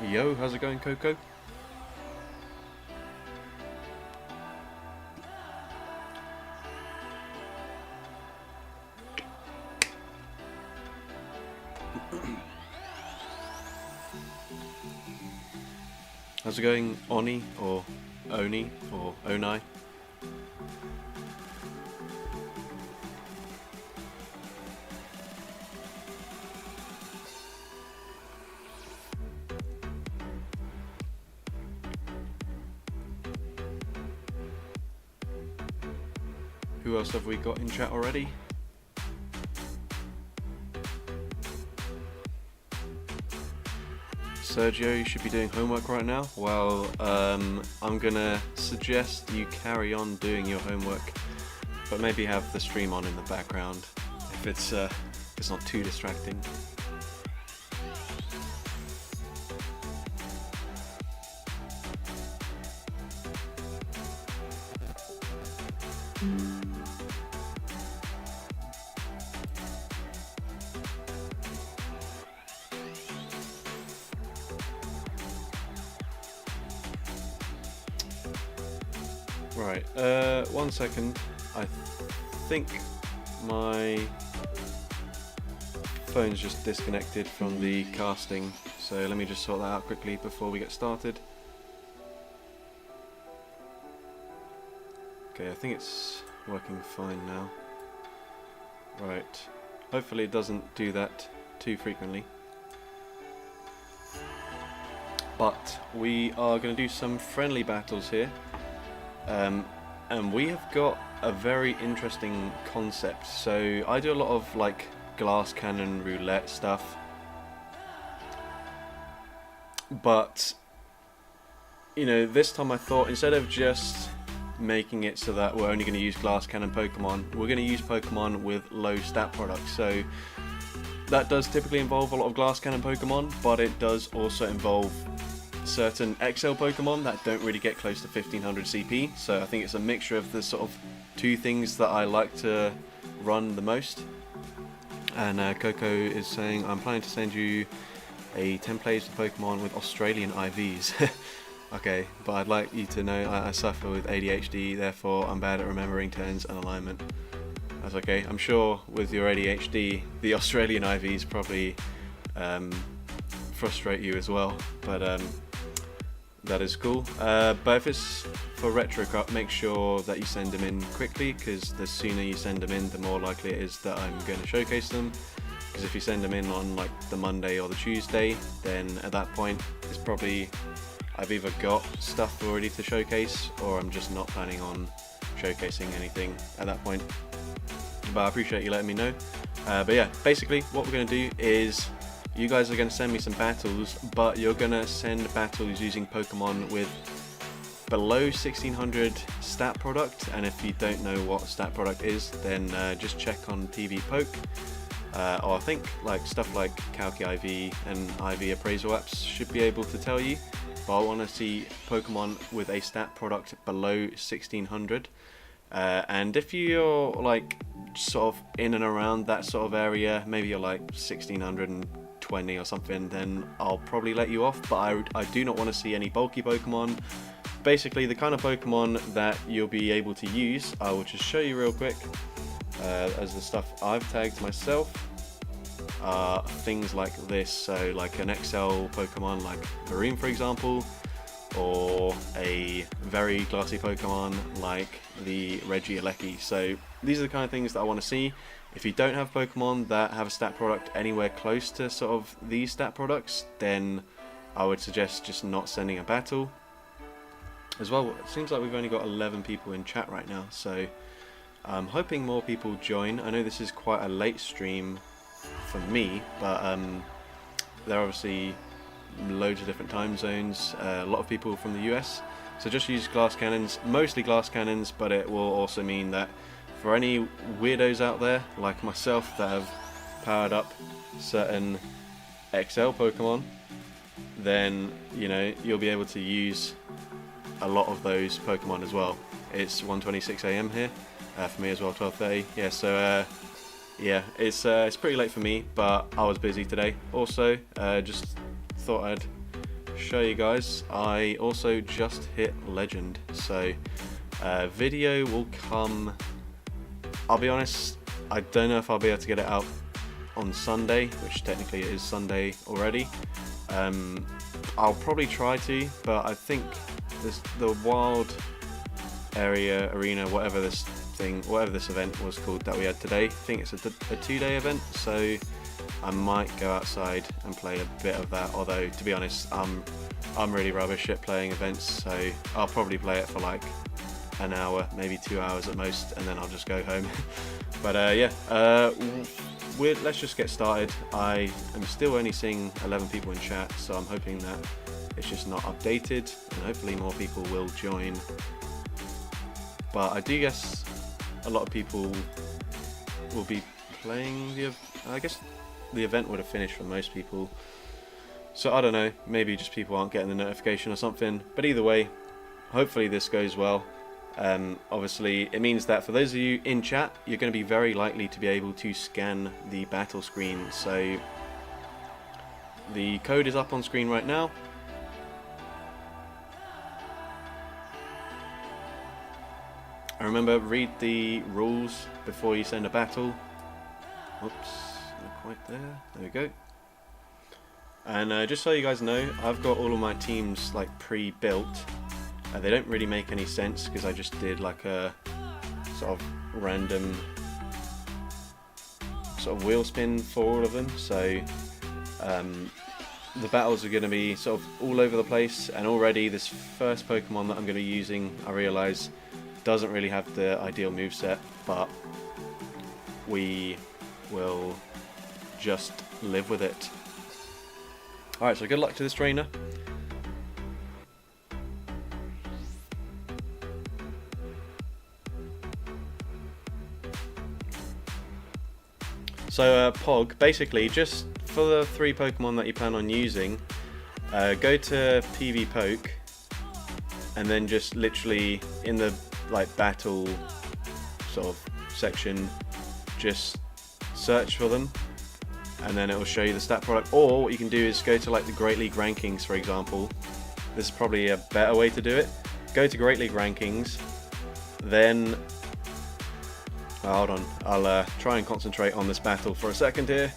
Yo, how's it going, Coco? How's it going, Oni, or Oni, or Onai? Who else have we got in chat already? Sergio, you should be doing homework right now. Well, I'm gonna suggest you carry on doing your homework, but maybe have the stream on in the background if it's not too distracting. Right, 1 second. I think my phone's just disconnected from the casting, so let me just sort that out quickly before we get started. Okay, I think it's working fine now. Right, hopefully it doesn't do that too frequently. But we are going to do some friendly battles here. And we have got a very interesting concept. So I do a lot of like glass cannon roulette stuff, but you know, this time I thought instead of just making it so that we're only going to use glass cannon Pokemon, we're going to use Pokemon with low stat products. So that does typically involve a lot of glass cannon Pokemon, but it does also involve certain XL Pokemon that don't really get close to 1500 CP, so I think it's a mixture of the sort of two things that I like to run the most. And Coco is saying, I'm planning to send you a 10 plays of Pokemon with Australian IVs. Okay, but I'd like you to know I suffer with ADHD, therefore I'm bad at remembering turns and alignment. That's okay, I'm sure with your ADHD, the Australian IVs probably frustrate you as well, but that is cool. But if it's for Retro Cup, make sure that you send them in quickly, because the sooner you send them in, the more likely it is that I'm going to showcase them. Because if you send them in on like the Monday or the Tuesday, then at that point it's probably I've either got stuff already to showcase, or I'm just not planning on showcasing anything at that point. But I appreciate you letting me know. But yeah, basically what we're going to do is you guys are going to send me some battles, but you're going to send battles using Pokemon with below 1600 stat product, and if you don't know what stat product is, then just check on TV Poke, or I think like stuff like Calci IV and IV appraisal apps should be able to tell you, but I want to see Pokemon with a stat product below 1600, and if you're like sort of in and around that sort of area, maybe you're like 1620 or something, then I'll probably let you off, but I do not want to see any bulky Pokemon. Basically the kind of Pokemon that you'll be able to use, I will just show you real quick, as the stuff I've tagged myself are things like this, so like an XL Pokemon like Vareem for example, or a very glassy Pokemon like the Regieleki. So these are the kind of things that I want to see. If you don't have Pokemon that have a stat product anywhere close to sort of these stat products, then I would suggest just not sending a battle. As well, it seems like we've only got 11 people in chat right now, so I'm hoping more people join. I know this is quite a late stream for me, but there are obviously loads of different time zones, a lot of people from the US, so just use glass cannons, mostly glass cannons, but it will also mean that for any weirdos out there like myself that have powered up certain XL Pokemon, then you know you'll be able to use a lot of those Pokemon as well. It's 1:26 AM here, for me as well, 12:30. Yeah, so yeah, it's pretty late for me, but I was busy today. Also, just thought I'd show you guys, I also just hit legend, so video will come. I'll be honest, I don't know if I'll be able to get it out on Sunday, which technically it is Sunday already. I'll probably try to, but I think the wild arena, whatever this event was called that we had today, I think it's a 2-day event, so I might go outside and play a bit of that, although to be honest, I'm really rubbish at playing events, so I'll probably play it for like an hour, maybe 2 hours at most, and then I'll just go home. But yeah, let's just get started. I am still only seeing 11 people in chat, so I'm hoping that it's just not updated, and hopefully more people will join. But I do guess a lot of people will be playing I guess the event would have finished for most people, so I don't know, maybe just people aren't getting the notification or something. But either way, hopefully this goes well. Obviously it means that for those of you in chat, you're going to be very likely to be able to scan the battle screen. So the code is up on screen right now. And remember, read the rules before you send a battle. Oops, not quite there. There we go. And just so you guys know, I've got all of my teams like pre-built. They don't really make any sense because I just did like a sort of random sort of wheel spin for all of them. So the battles are going to be sort of all over the place, and already this first Pokemon that I'm going to be using, I realise, doesn't really have the ideal moveset, but we will just live with it. Alright, so good luck to this trainer. So Pog, basically just for the 3 Pokemon that you plan on using, go to PV Poke, and then just literally in the like battle sort of section, just search for them, and then it will show you the stat product. Or what you can do is go to like the Great League Rankings, for example. This is probably a better way to do it. Go to Great League Rankings, then hold on, I'll try and concentrate on this battle for a second here.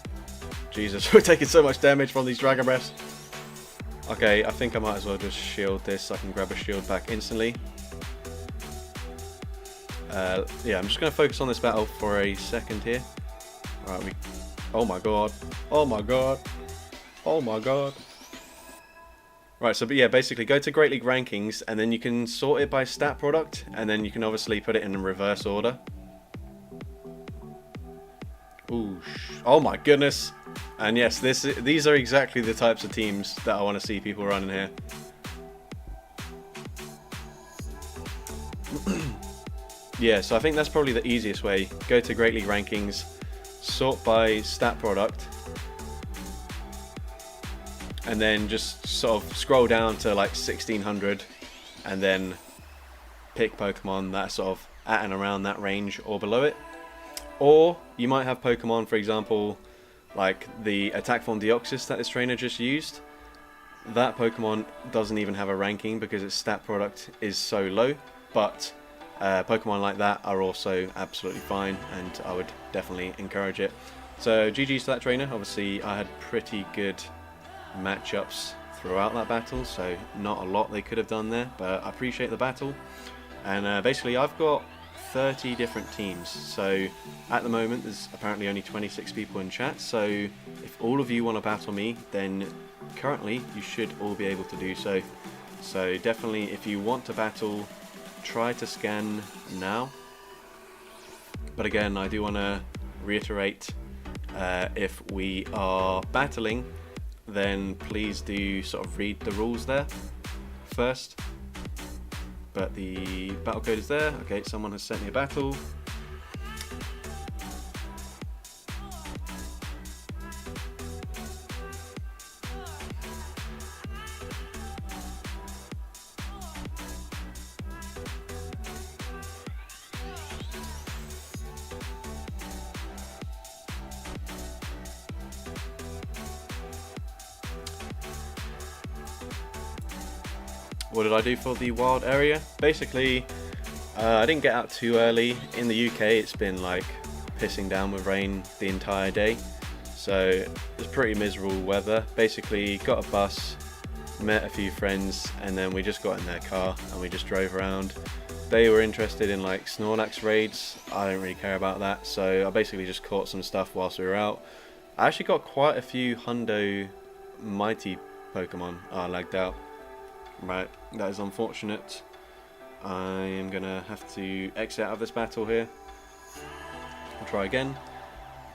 Jesus, we're taking so much damage from these Dragon Breaths. Okay, I think I might as well just shield this so I can grab a shield back instantly. Yeah, I'm just going to focus on this battle for a second here. Alright, oh my god, oh my god, oh my god. Right, so but yeah, basically go to Great League Rankings, and then you can sort it by stat product, and then you can obviously put it in reverse order. Ooh, oh my goodness. And yes, these are exactly the types of teams that I want to see people running here. Yeah, so I think that's probably the easiest way. Go to Great League Rankings, sort by stat product, and then just sort of scroll down to like 1600, and then pick Pokemon that are sort of at and around that range or below it. Or you might have Pokemon, for example, like the Attack Form Deoxys that this trainer just used. That Pokemon doesn't even have a ranking because its stat product is so low, but Pokemon like that are also absolutely fine, and I would definitely encourage it. So GG's to that trainer. Obviously I had pretty good matchups throughout that battle, so not a lot they could have done there, but I appreciate the battle. And basically I've got 30 different teams, so at the moment there's apparently only 26 people in chat, so if all of you want to battle me, then currently you should all be able to do so. So definitely, if you want to battle, try to scan now. But again, I do want to reiterate, if we are battling, then please do sort of read the rules there first. But the battle code is there. Okay, someone has sent me a battle. what did I do for the wild area? Basically, I didn't get out too early. In the UK, it's been like pissing down with rain the entire day, so it's pretty miserable weather. Basically, got a bus, met a few friends, and then we just got in their car and we just drove around. They were interested in like Snorlax raids. I don't really care about that, so I basically just caught some stuff whilst we were out. I actually got quite a few Hundo Mighty Pokemon. I lagged out. Right, that is unfortunate. I am gonna have to exit out of this battle here. I'll try again.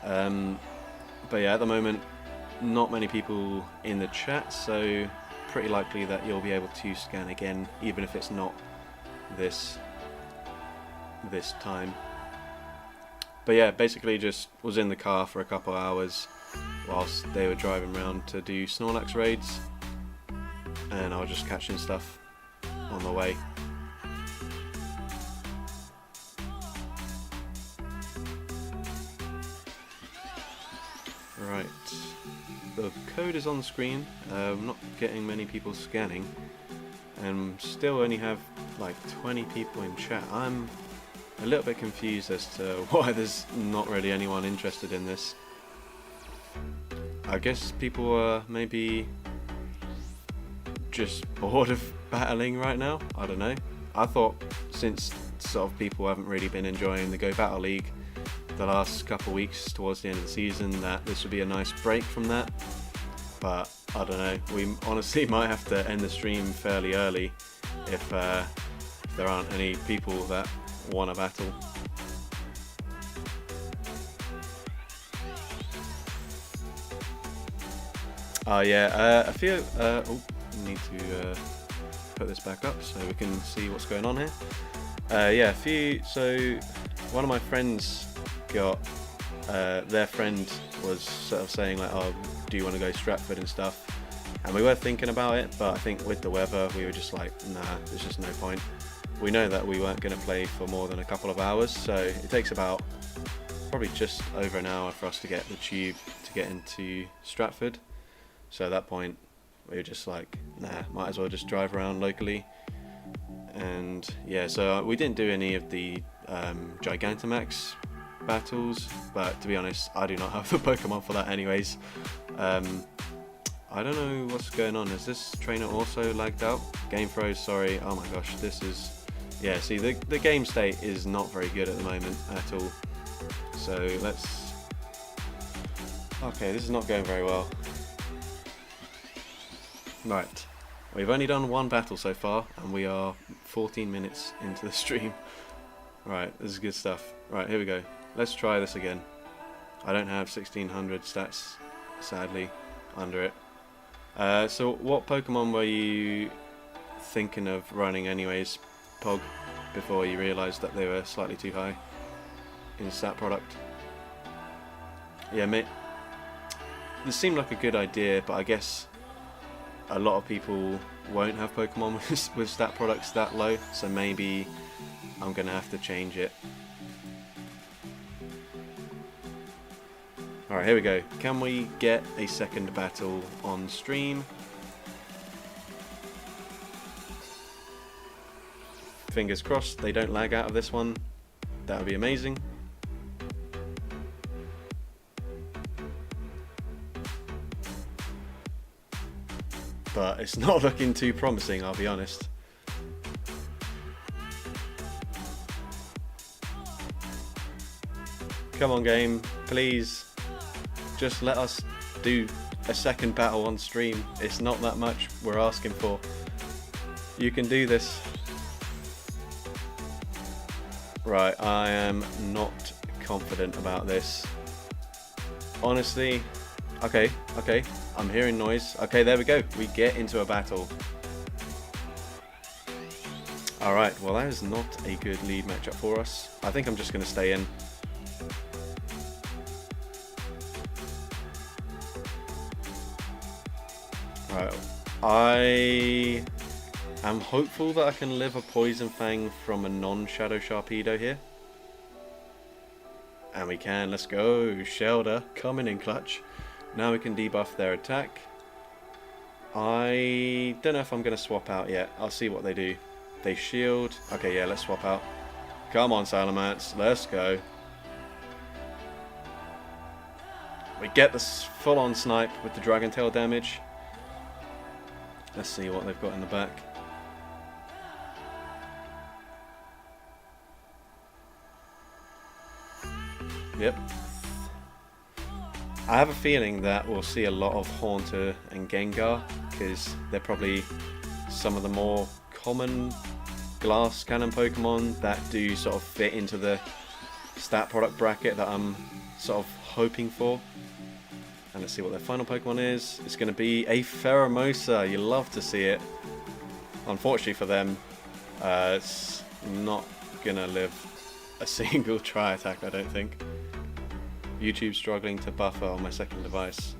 But yeah, at the moment, not many people in the chat, so pretty likely that you'll be able to scan again, even if it's not this time. But yeah, basically just was in the car for a couple of hours whilst they were driving around to do Snorlax raids, and I was just catching stuff on the way. Right, the code is on the screen. I'm not getting many people scanning, and still only have like 20 people in chat. I'm a little bit confused as to why there's not really anyone interested in this. I guess people are maybe just bored of battling right now. I don't know. I thought since sort of people haven't really been enjoying the Go Battle League the last couple of weeks towards the end of the season, that this would be a nice break from that. But I don't know. We honestly might have to end the stream fairly early if there aren't any people that want a battle. Oh yeah, I feel. Oh, need to put this back up so we can see what's going on here. Yeah, so one of my friends got their friend was sort of saying like, oh, do you want to go Stratford and stuff, and we were thinking about it, but I think with the weather we were just like, nah, there's just no point. We know that we weren't going to play for more than a couple of hours, so it takes about probably just over an hour for us to get the tube to get into Stratford. So at that point we were just like, nah, might as well just drive around locally. And yeah, so we didn't do any of the Gigantamax battles, but to be honest, I do not have the Pokemon for that anyways. I don't know what's going on. Is this trainer also lagged out? Game froze, sorry. Oh my gosh, this is... Yeah, see, the game state is not very good at the moment at all. So let's... Okay, this is not going very well. Right, we've only done one battle so far, and we are 14 minutes into the stream. Right, this is good stuff. Right, here we go. Let's try this again. I don't have 1600 stats, sadly, under it. So what Pokemon were you thinking of running anyways, Pog, before you realised that they were slightly too high in stat product? Yeah, mate. This seemed like a good idea, but I guess a lot of people won't have Pokemon with stat products that low, so maybe I'm gonna have to change it. Alright, here we go. Can we get a second battle on stream? Fingers crossed they don't lag out of this one. That would be amazing. But it's not looking too promising, I'll be honest. Come on, game, please. Just let us do a second battle on stream. It's not that much we're asking for. You can do this. Right, I am not confident about this. Honestly, okay, I'm hearing noise. Okay, there we go. We get into a battle. Alright, well that is not a good lead matchup for us. I think I'm just going to stay in. Right, I am hopeful that I can live a Poison Fang from a non-Shadow Sharpedo here. And we can, let's go. Shelter coming in clutch. Now we can debuff their attack. I don't know if I'm going to swap out yet. I'll see what they do. They shield. Okay, yeah, let's swap out. Come on, Salamence. Let's go. We get this full-on snipe with the Dragon Tail damage. Let's see what they've got in the back. Yep. I have a feeling that we'll see a lot of Haunter and Gengar, because they're probably some of the more common glass cannon Pokemon that do sort of fit into the stat product bracket that I'm sort of hoping for. And let's see what their final Pokemon is. It's going to be a Pheromosa. You love to see it. Unfortunately for them, it's not going to live a single tri-attack, I don't think. YouTube's struggling to buffer on my second device.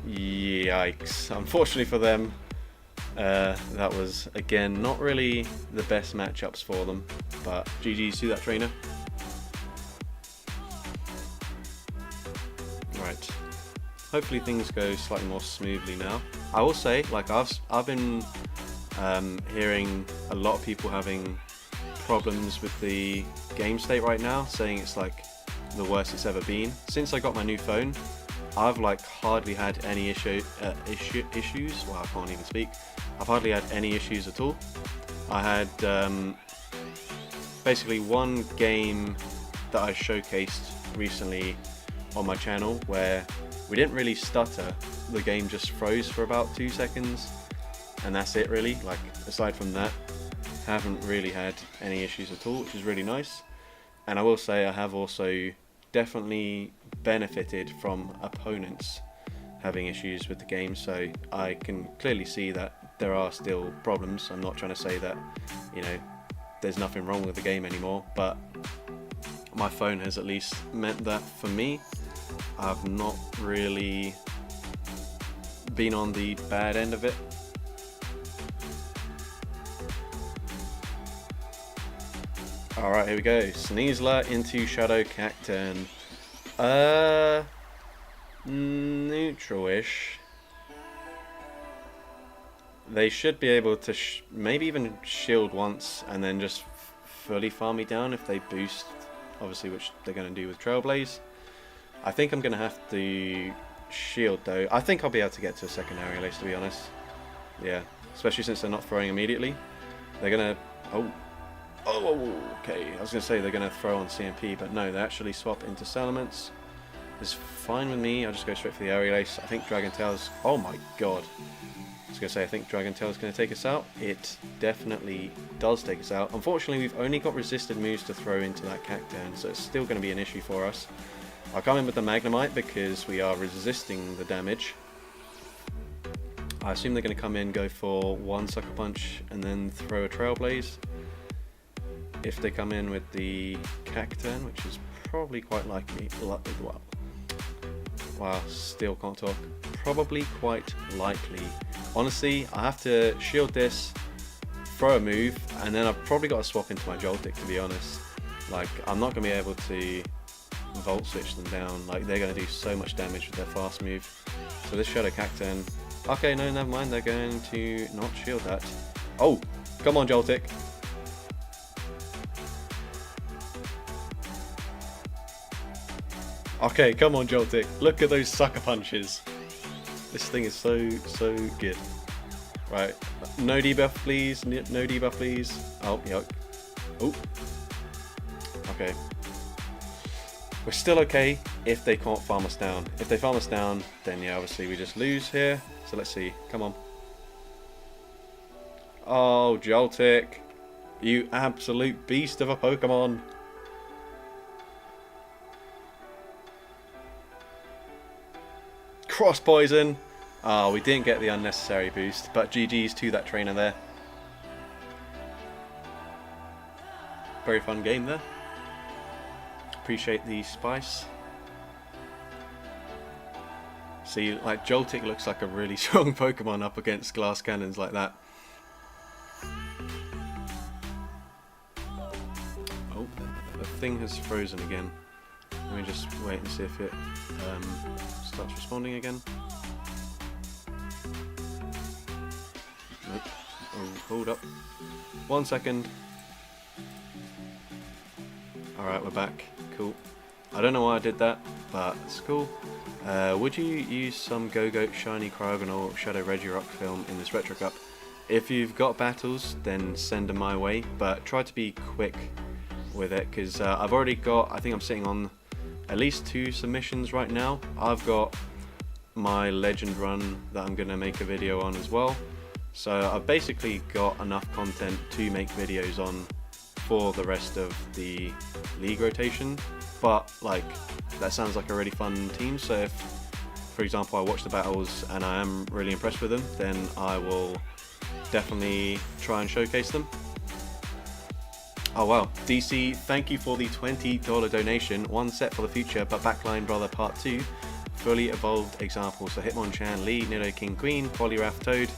Yikes. Unfortunately for them, that was, again, not really the best matchups for them. But GG's to that trainer. Right. Hopefully things go slightly more smoothly now. I will say, like, I've been hearing a lot of people having problems with the game state right now, saying it's like the worst it's ever been. Since I got my new phone, I've like hardly had any issues. Well, I can't even speak. I've hardly had any issues at all. I had basically one game that I showcased recently on my channel where we didn't really stutter. The game just froze for about 2 seconds, and that's it really. Like, aside from that, haven't really had any issues at all, which is really nice. And I will say I have also definitely benefited from opponents having issues with the game, so I can clearly see that there are still problems. I'm not trying to say that, you know, there's nothing wrong with the game anymore, but my phone has at least meant that for me, I've not really been on the bad end of it. Alright, here we go. Sneasler into Shadow Cacturn. Neutral-ish. They should be able to maybe even shield once and then just fully farm me down if they boost, obviously, which they're going to do with Trailblaze. I think I'm going to have to shield though. I think I'll be able to get to a second area lace, to be honest. Yeah, especially since they're not throwing immediately. They're going to... Oh, okay. I was going to say they're going to throw on CMP, but no, they actually swap into Salamence. It's fine with me. I'll just go straight for the Aerial Ace. I think Dragon Tail's... Oh my god. I was going to say, I think Dragon Tail's going to take us out. It definitely does take us out. Unfortunately, we've only got resisted moves to throw into that Cacturn, so it's still going to be an issue for us. I'll come in with the Magnemite because we are resisting the damage. I assume they're going to come in, go for one Sucker Punch, and then throw a Trailblaze. If they come in with the Cacturn, which is probably quite likely, wow, still can't talk. Probably quite likely. Honestly, I have to shield this, throw a move, and then I've probably got to swap into my Joltik, to be honest. Like, I'm not going to be able to Volt Switch them down. Like, they're going to do so much damage with their fast move. So this Shadow Cacturn... Okay, no, never mind. They're going to not shield that. Oh, come on, Joltik. Okay, come on, Joltik. Look at those Sucker Punches. This thing is so good. Right, no debuff, please. No debuff, please. Oh, yuck. Oh. Okay. We're still okay if they can't farm us down. If they farm us down, then yeah, obviously we just lose here. So let's see. Come on. Oh, Joltik. You absolute beast of a Pokemon. Cross Poison. Oh, we didn't get the unnecessary boost, but GG's to that trainer there. Very fun game there. Appreciate the spice. See, like, Joltik looks like a really strong Pokemon up against glass cannons like that. Oh, the thing has frozen again. Let me just wait and see if it starts responding again. Hold up. 1 second. Alright, we're back. Cool. I don't know why I did that, but it's cool. Would you use some Go-Goat Shiny Cryogonal Shadow Regirock film in this Retro Cup? If you've got battles, then send them my way, but try to be quick with it, because I've already got, I think I'm sitting on at least 2 submissions right now. I've got my legend run that I'm going to make a video on as well. So I've basically got enough content to make videos on for the rest of the league rotation. But like, that sounds like a really fun team, so if, for example, I watch the battles and I am really impressed with them, then I will definitely try and showcase them. Oh wow, DC, thank you for the $20 donation. One set for the future, but Backline Brother Part 2. Fully evolved examples, so Hitmonchan, Lee, Nido, King, Queen, Poliwrath, Toad.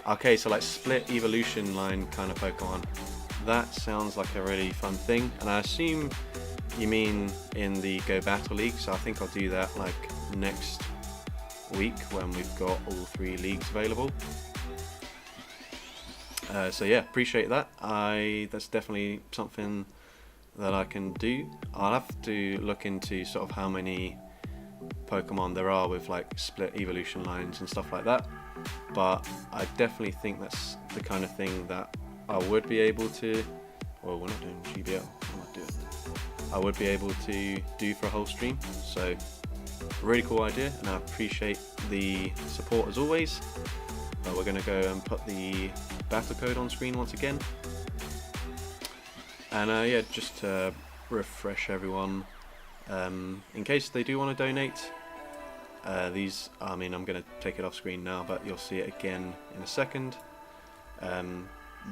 Okay, so like split evolution line kind of Pokemon. That sounds like a really fun thing, and I assume you mean in the Go Battle League, so I think I'll do that like next week when we've got all 3 leagues available. So yeah, appreciate that. That's definitely something that I can do. I'll have to look into sort of how many Pokemon there are with like split evolution lines and stuff like that, but I definitely think that's the kind of thing that I would be able to, well, we're not doing GBL, I'm not doing that. I would be able to do for a whole stream, so really cool idea, and I appreciate the support as always. But we're going to go and put the battle code on screen once again. And yeah, just to refresh everyone, in case they do want to donate, these, I mean, I'm going to take it off screen now, but you'll see it again in a second,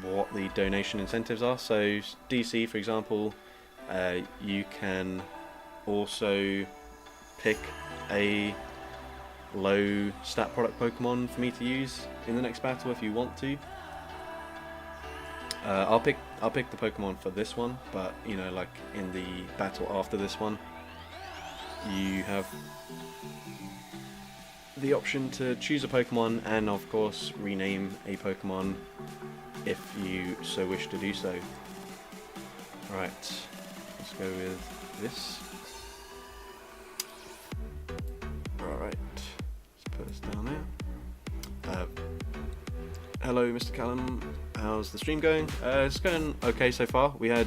what the donation incentives are. So DC, for example, you can also pick a low stat product Pokemon for me to use in the next battle if you want to. I'll pick the Pokemon for this one, but you know, like in the battle after this one, you have the option to choose a Pokemon and of course rename a Pokemon if you so wish to do so. Alright, let's go with this. Alright, let's put this down there. Hello Mr. Callum, how's the stream going? It's going okay so far. We had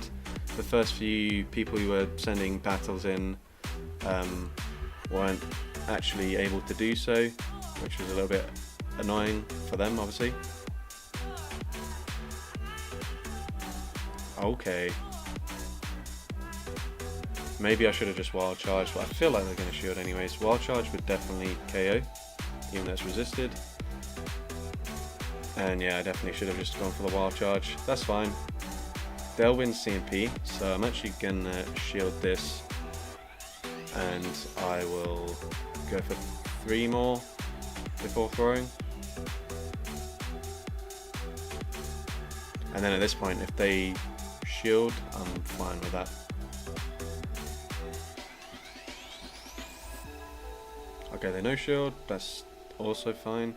the first few people who were sending battles in weren't actually able to do so, which was a little bit annoying for them, obviously. Okay. Maybe I should have just Wild Charged, but I feel like they're going to shield anyways. Wild Charge would definitely KO, even though it's resisted. And yeah, I definitely should have just gone for the Wild Charge. That's fine. They'll win CMP, so I'm actually going to shield this. And I will go for 3 more before throwing. And then at this point, if they shield, I'm fine with that. Okay, they no shield, that's also fine.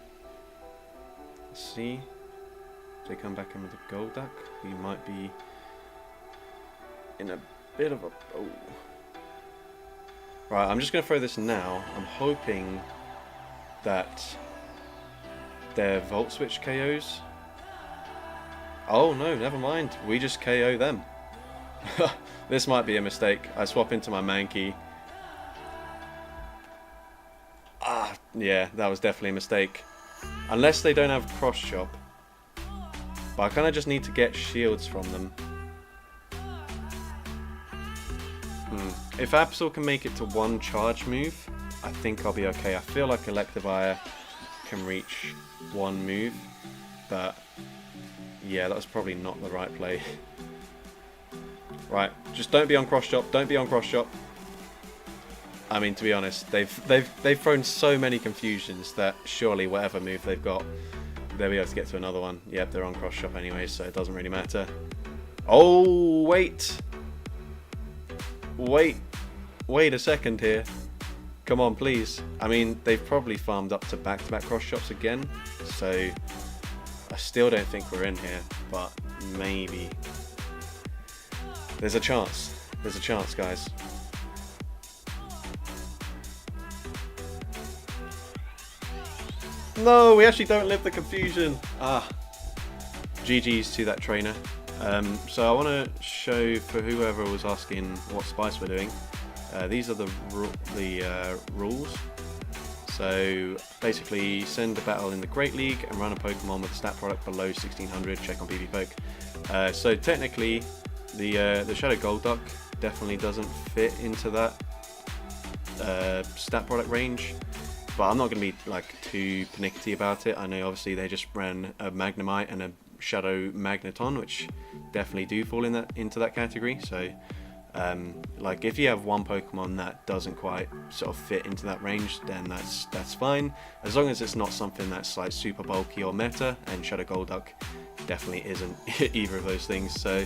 Let's see. If they come back in with a Golduck, we might be in a bit of a... Oh. Right, I'm just going to throw this now. I'm hoping that their Volt Switch KOs. Oh no, never mind. We just KO them. This might be a mistake. I swap into my Mankey. Ah, yeah, that was definitely a mistake. Unless they don't have Cross Chop. But I kind of just need to get shields from them. If Absol can make it to 1 charge move, I think I'll be okay. I feel like Electivire can reach 1 move, but yeah, that was probably not the right play. Right, just don't be on Cross Chop, don't be on Cross Chop. I mean, to be honest, they've thrown so many confusions that surely whatever move they've got, they'll be able to get to another one. Yep, they're on Cross Chop anyway, so it doesn't really matter. Oh, wait! Wait a second here. Come on, please. I mean, they've probably farmed up to back-to-back Cross Chops again, so I still don't think we're in here, but maybe. There's a chance. There's a chance, guys. No, we actually don't live the confusion. GG's to that trainer. So I want to show, for whoever was asking what spice we're doing, these are the rules. So basically, send a battle in the Great League and run a Pokemon with a stat product below 1600. Check on PvPoke. So technically, the Shadow Golduck definitely doesn't fit into that stat product range. But I'm not going to be like too pernickety about it. I know obviously they just ran a Magnemite and a Shadow Magneton, which definitely do fall in into that category. So like if you have one Pokemon that doesn't quite sort of fit into that range, then that's fine, as long as it's not something that's like super bulky or meta, and Shadow Golduck definitely isn't either of those things. So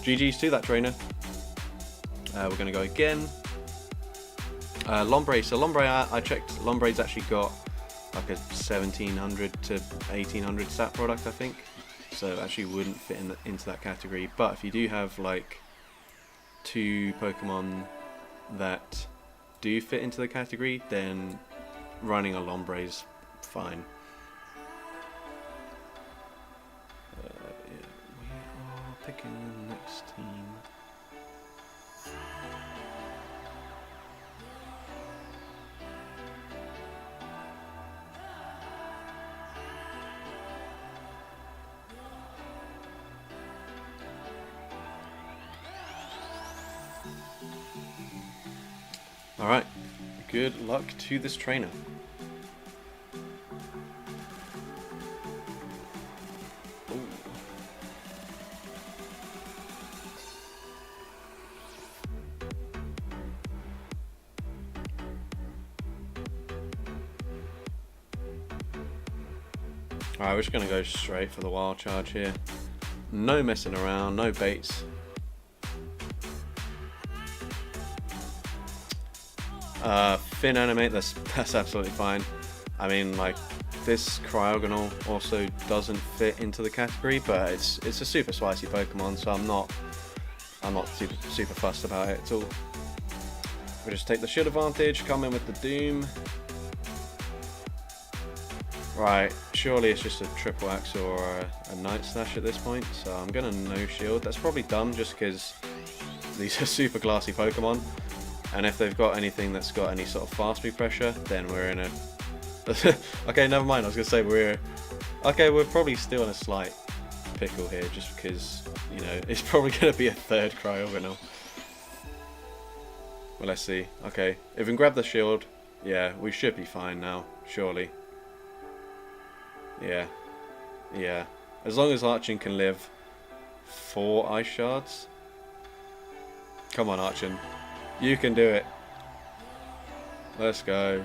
GG's to that trainer. We're going to go again. Lombre. So Lombre, I checked, Lombre's actually got like a 1700 to 1800 stat product, I think. So it actually wouldn't fit into that category. But if you do have like two Pokemon that do fit into the category, then running a Lombre's fine. Yeah, we are picking the next team. Alright, good luck to this trainer. Ooh. Alright, we're just going to go straight for the wild charge here. No messing around, no baits. Fin animate, that's absolutely fine. I mean, like, this Cryogonal also doesn't fit into the category, but it's a super spicy Pokemon, so I'm not super fussed about it at all. We'll just take the shield advantage, come in with the Doom. Right, surely it's just a triple axe or a Night Slash at this point, so I'm gonna no shield. That's probably dumb just because these are super glassy Pokemon. And if they've got anything that's got any sort of fast move pressure, then we're in a... Okay, never mind, I was going to say we're probably still in a slight pickle here, just because, you know, it's probably going to be a third Cryogonal. Well, let's see. Okay, if we can grab the shield, yeah, we should be fine now, surely. Yeah. Yeah. As long as Archon can live 4 Ice Shards. Come on, Archon. You can do it. Let's go.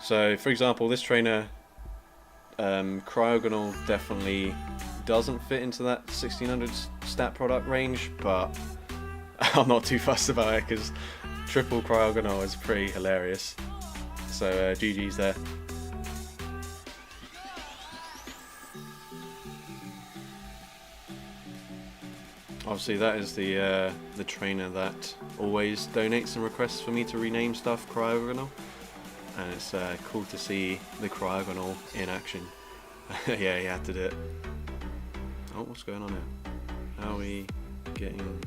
So, for example, this trainer, Cryogonal definitely doesn't fit into that 1600 stat product range, but I'm not too fussed about it because triple Cryogonal is pretty hilarious. So, GG's there. Obviously, that is the trainer that always donates and requests for me to rename stuff Cryogonal, and it's cool to see the Cryogonal in action. Yeah, he had to do it. Oh, what's going on here? How are we getting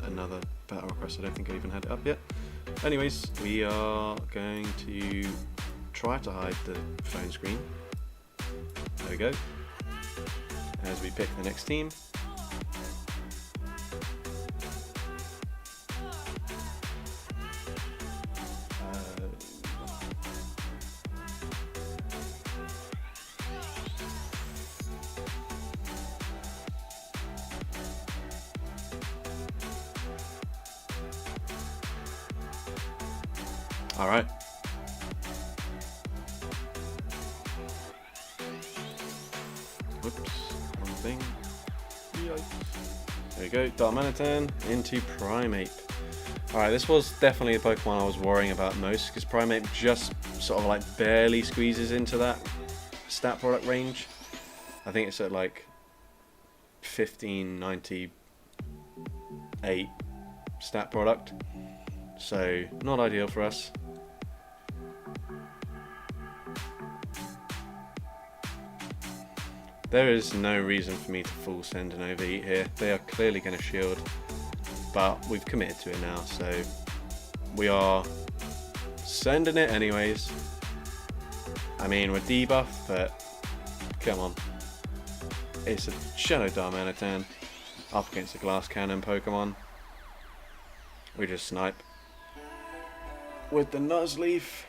another battle request? I don't think I even had it up yet. Anyways, we are going to try to hide the phone screen. There we go. As we pick the next team. All right. Whoops, wrong thing. Yikes. There we go, Darmanitan into Primeape. Alright, this was definitely the Pokemon I was worrying about most, because Primeape just sort of like barely squeezes into that stat product range. I think it's at like 1598 stat product, so not ideal for us. There is no reason for me to full send an overheat here. They are clearly going to shield, but we've committed to it now, so we are sending it anyways. I mean, we're debuffed, but come on. It's a Shadow Darmanitan up against a Glass Cannon Pokemon. We just snipe with the Nuzleaf.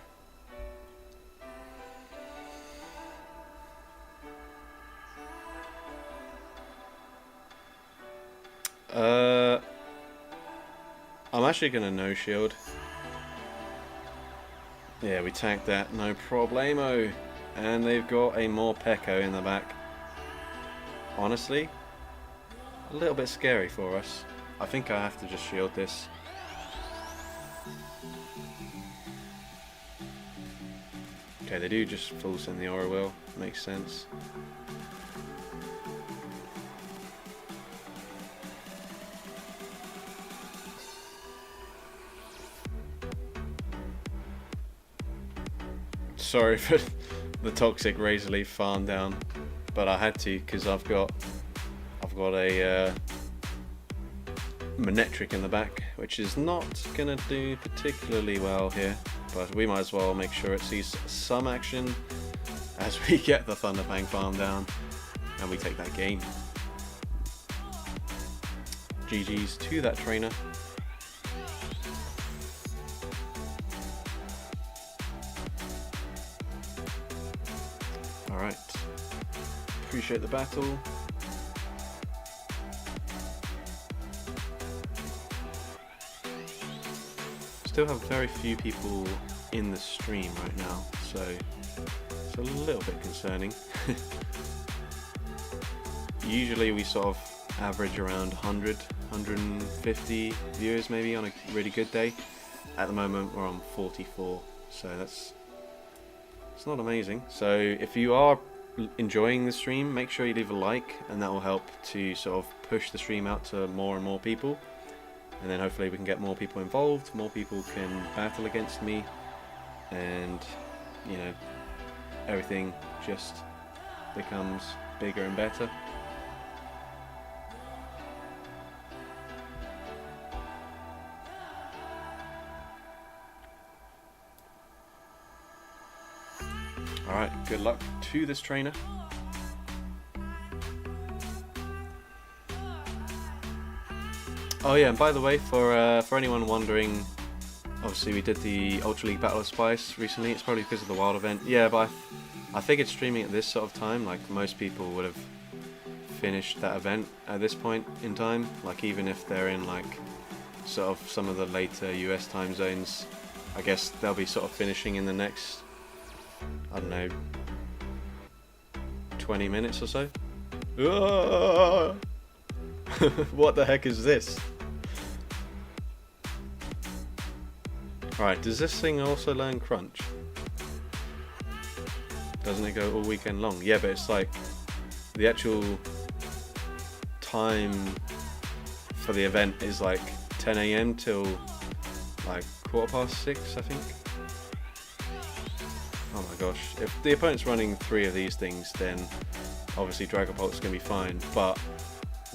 I'm actually gonna no shield. Yeah, we tanked that, no problemo. And they've got a Morpeko in the back. Honestly, a little bit scary for us. I think I have to just shield this. Okay, they do just full send the Aura Wheel, makes sense. Sorry for the toxic Razor Leaf farm down, but I had to because I've got a Manectric in the back, which is not gonna do particularly well here. But we might as well make sure it sees some action as we get the Thunderfang farm down and we take that game. GG's to that trainer. Alright, appreciate the battle. Still have very few people in the stream right now, so it's a little bit concerning. Usually we sort of average around 100, 150 viewers maybe on a really good day. At the moment we're on 44, so it's not amazing. So if you are enjoying the stream, make sure you leave a like, and that will help to sort of push the stream out to more and more people. And then hopefully we can get more people involved, more people can battle against me, and you know, everything just becomes bigger and better. Alright, good luck to this trainer. Oh yeah, and by the way, for anyone wondering, obviously we did the Ultra League Battle of Spice recently. It's probably because of the Wild event. Yeah, but I figured streaming at this sort of time, like most people would have finished that event at this point in time. Like even if they're in like sort of some of the later US time zones, I guess they'll be sort of finishing in the next, I don't know, 20 minutes or so. What the heck is this? Right, does this thing also learn Crunch? Doesn't it go all weekend long? Yeah, but it's like the actual time for the event is like 10 AM till like 6:15, I think. Oh my gosh, if the opponent's running 3 of these things, then obviously Dragapult's going to be fine, but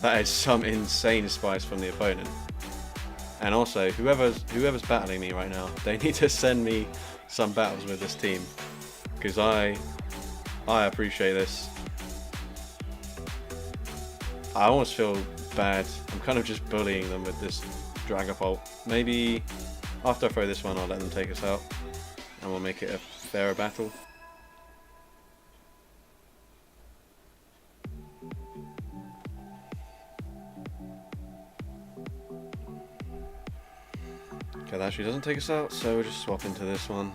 that is some insane spice from the opponent. And also, whoever's battling me right now, they need to send me some battles with this team, because I appreciate this. I almost feel bad. I'm kind of just bullying them with this Dragapult. Maybe after I throw this one, I'll let them take us out, and we'll make it a fairer battle. Okay, that actually doesn't take us out, so we'll just swap into this one.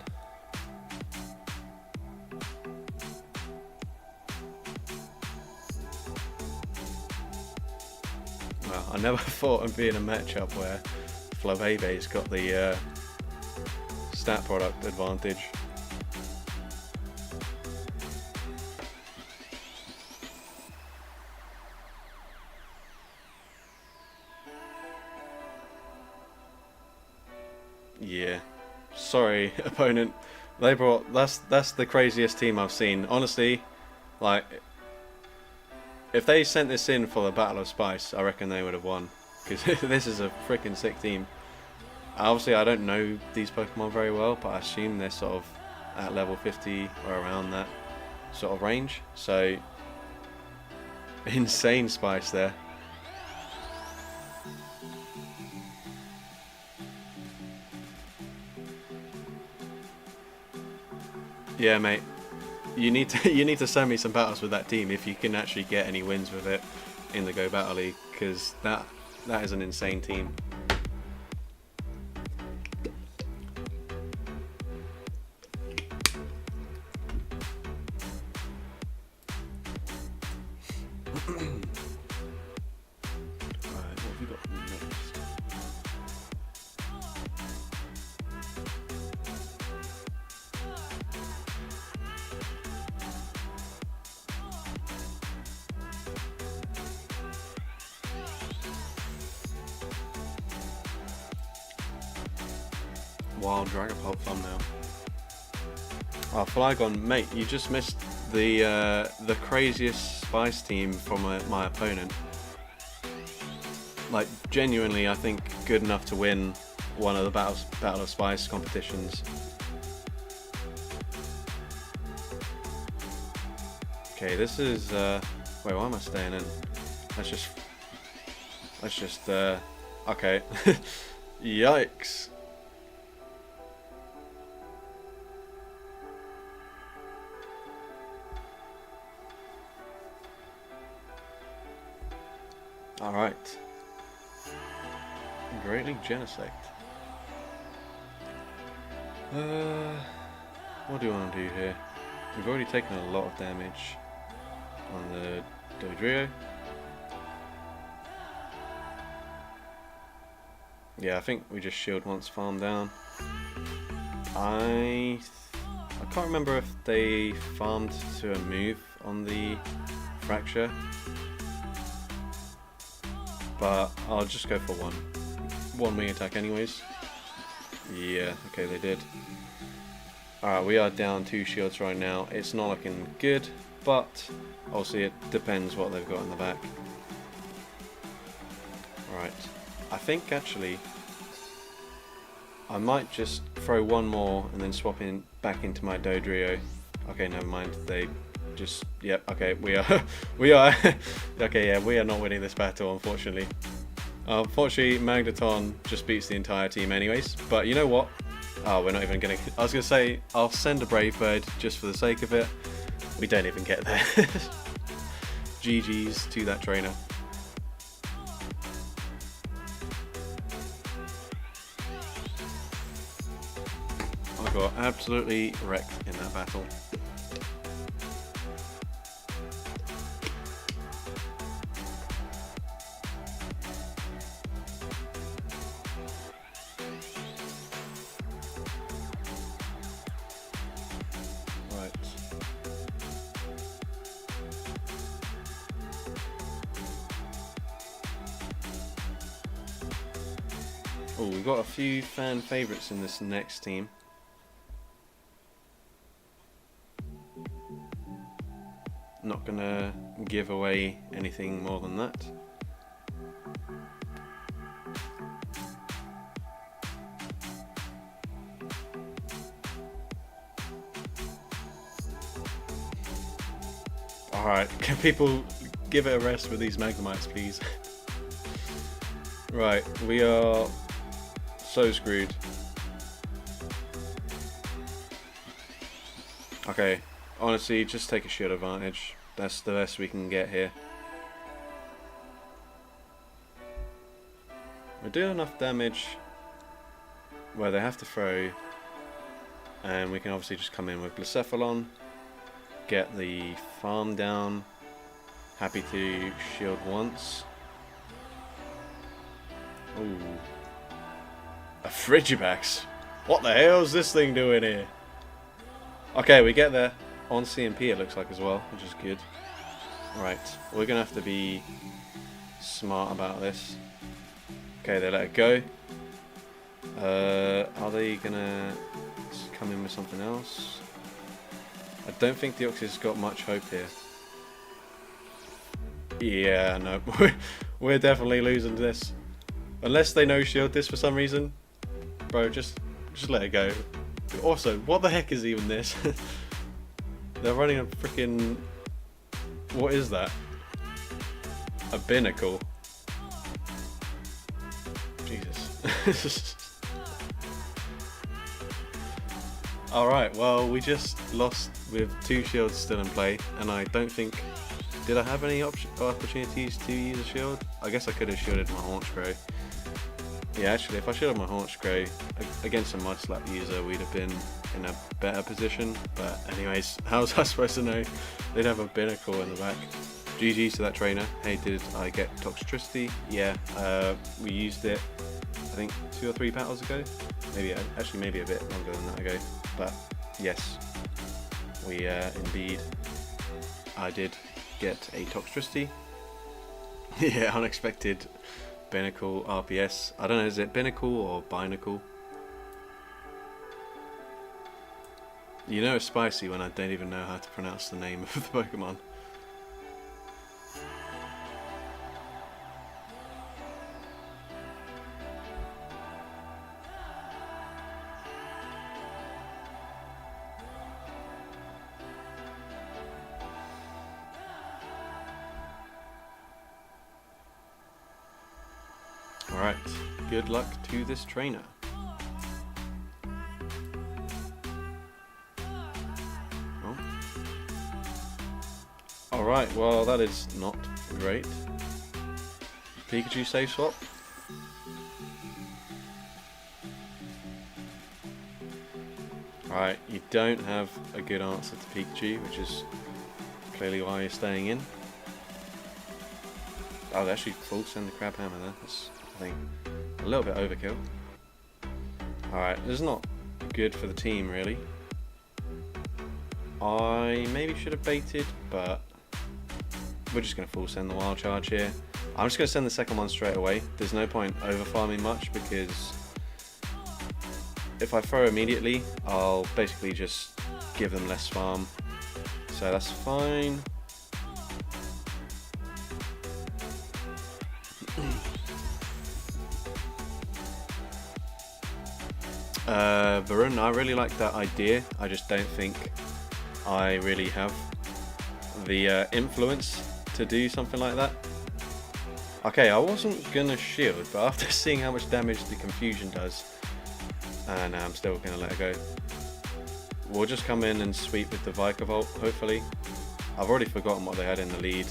Well, I never thought I'd be in a matchup where Flavebe's got the stat product advantage. Yeah, sorry opponent. They brought that's the craziest team I've seen. Honestly, like if they sent this in for the Battle of Spice, I reckon they would have won, because this is a freaking sick team. Obviously, I don't know these Pokemon very well, but I assume they're sort of at level 50 or around that sort of range. So insane Spice there. Yeah, mate. You need to send me some battles with that team if you can actually get any wins with it in the Go Battle League, because that is an insane team. Alright, what have we got next? Wild Dragapult thumbnail. Oh, Flygon, mate, you just missed the craziest Spice team from my opponent. Like, genuinely, I think good enough to win one of the Battle of Spice competitions. Okay, this is wait, why am I staying in? Let's just okay. Yikes. Alright. Great League Genesect. What do you want to do here? We've already taken a lot of damage on the Dodrio. Yeah, I think we just shield once, farm down. I can't remember if they farmed to a move on the Fracture, but I'll just go for one wing attack anyways. Yeah, okay, they did. Alright, we are down 2 shields right now. It's not looking good, but obviously it depends what they've got in the back. Alright, I think actually I might just throw one more and then swap in back into my Dodrio. Okay, never mind. They just, yep, okay, we are okay, yeah, we are not winning this battle, unfortunately. Unfortunately, Magneton just beats the entire team anyways, but you know what? Oh, we're not even gonna, I was gonna say, I'll send a Brave Bird just for the sake of it. We don't even get there. GG's to that trainer. I got absolutely wrecked in that battle. Right. Oh, we've got a few fan favourites in this next team. Not gonna give away anything more than that. Alright, can people give it a rest with these Magnemites, please? Right, we are so screwed. Okay, honestly, just take a shield advantage. That's the best we can get here. We're doing enough damage where they have to throw, and we can obviously just come in with Blacephalon, get the farm down. Happy to shield once. Ooh. A Frigibax? What the hell's this thing doing here? Okay, we get there. On CMP it looks like as well, which is good. Right, we're going to have to be smart about this. Okay, they let it go. Are they going to come in with something else? I don't think the Oxys got much hope here. Yeah, no. We're definitely losing this. Unless they no-shield this for some reason. Bro, just let it go. Also, what the heck is even this? They're running a freaking... What is that? A binnacle. Jesus. Alright, well, we just lost with 2 shields still in play, and I don't think... Did I have any opportunities to use a shield? I guess I could have shielded my Haunch Crow. Yeah, actually, if I shielded my Haunch Crow against a Mud Slap user, we'd have been in a better position. But anyways, how was I supposed to know they'd have a binnacle in the back? GG to that trainer. Hey, did I get Toxtricity? Yeah, we used it, I think, 2 or 3 battles ago. Maybe, actually, maybe a bit longer than that ago. But yes, we indeed, I did get a Toxtricity. Yeah, unexpected binnacle RPS. I don't know, is it binnacle or binacle? You know it's spicy when I don't even know how to pronounce the name of the Pokemon. Alright, good luck to this trainer. Oh. Alright, well that is not great. Pikachu save swap. Alright, you don't have a good answer to Pikachu, which is clearly why you're staying in. Oh, they actually full send the Crab Hammer there. That's, I think, a little bit overkill. Alright, this is not good for the team, really. I maybe should have baited, but we're just going to full send the Wild Charge here. I'm just going to send the second one straight away. There's no point over farming much, because if I throw immediately, I'll basically just give them less farm. So that's fine. Varun, I really like that idea. I just don't think I really have the influence to do something like that. Okay, I wasn't gonna shield, but after seeing how much damage the confusion does, no, I'm still gonna let it go. We'll just come in and sweep with the Vikavolt, hopefully. I've already forgotten what they had in the lead.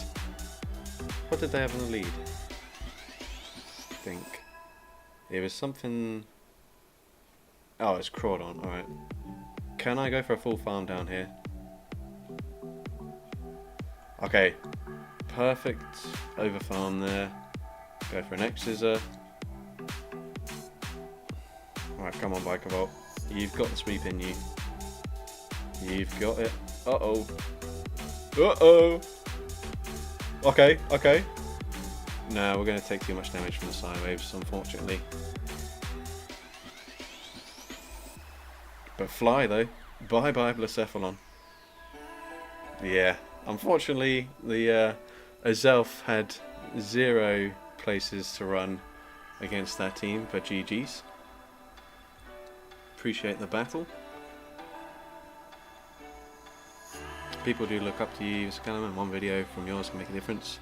What did they have in the lead? I think it was something. Oh, it's Crawdon, alright. Can I go for a full farm down here? Okay, perfect over farm there. Go for an X-Scissor. Alright, come on, Vikavolt. You've got the sweep in you. You've got it. Uh-oh. Uh-oh! Okay, okay. No, we're going to take too much damage from the side waves, unfortunately. But fly though. Bye bye Blacephalon. Yeah, unfortunately the Azelf had 0 places to run against that team, but GG's. Appreciate the battle. People do look up to you, Callum, and one video from yours can make a difference.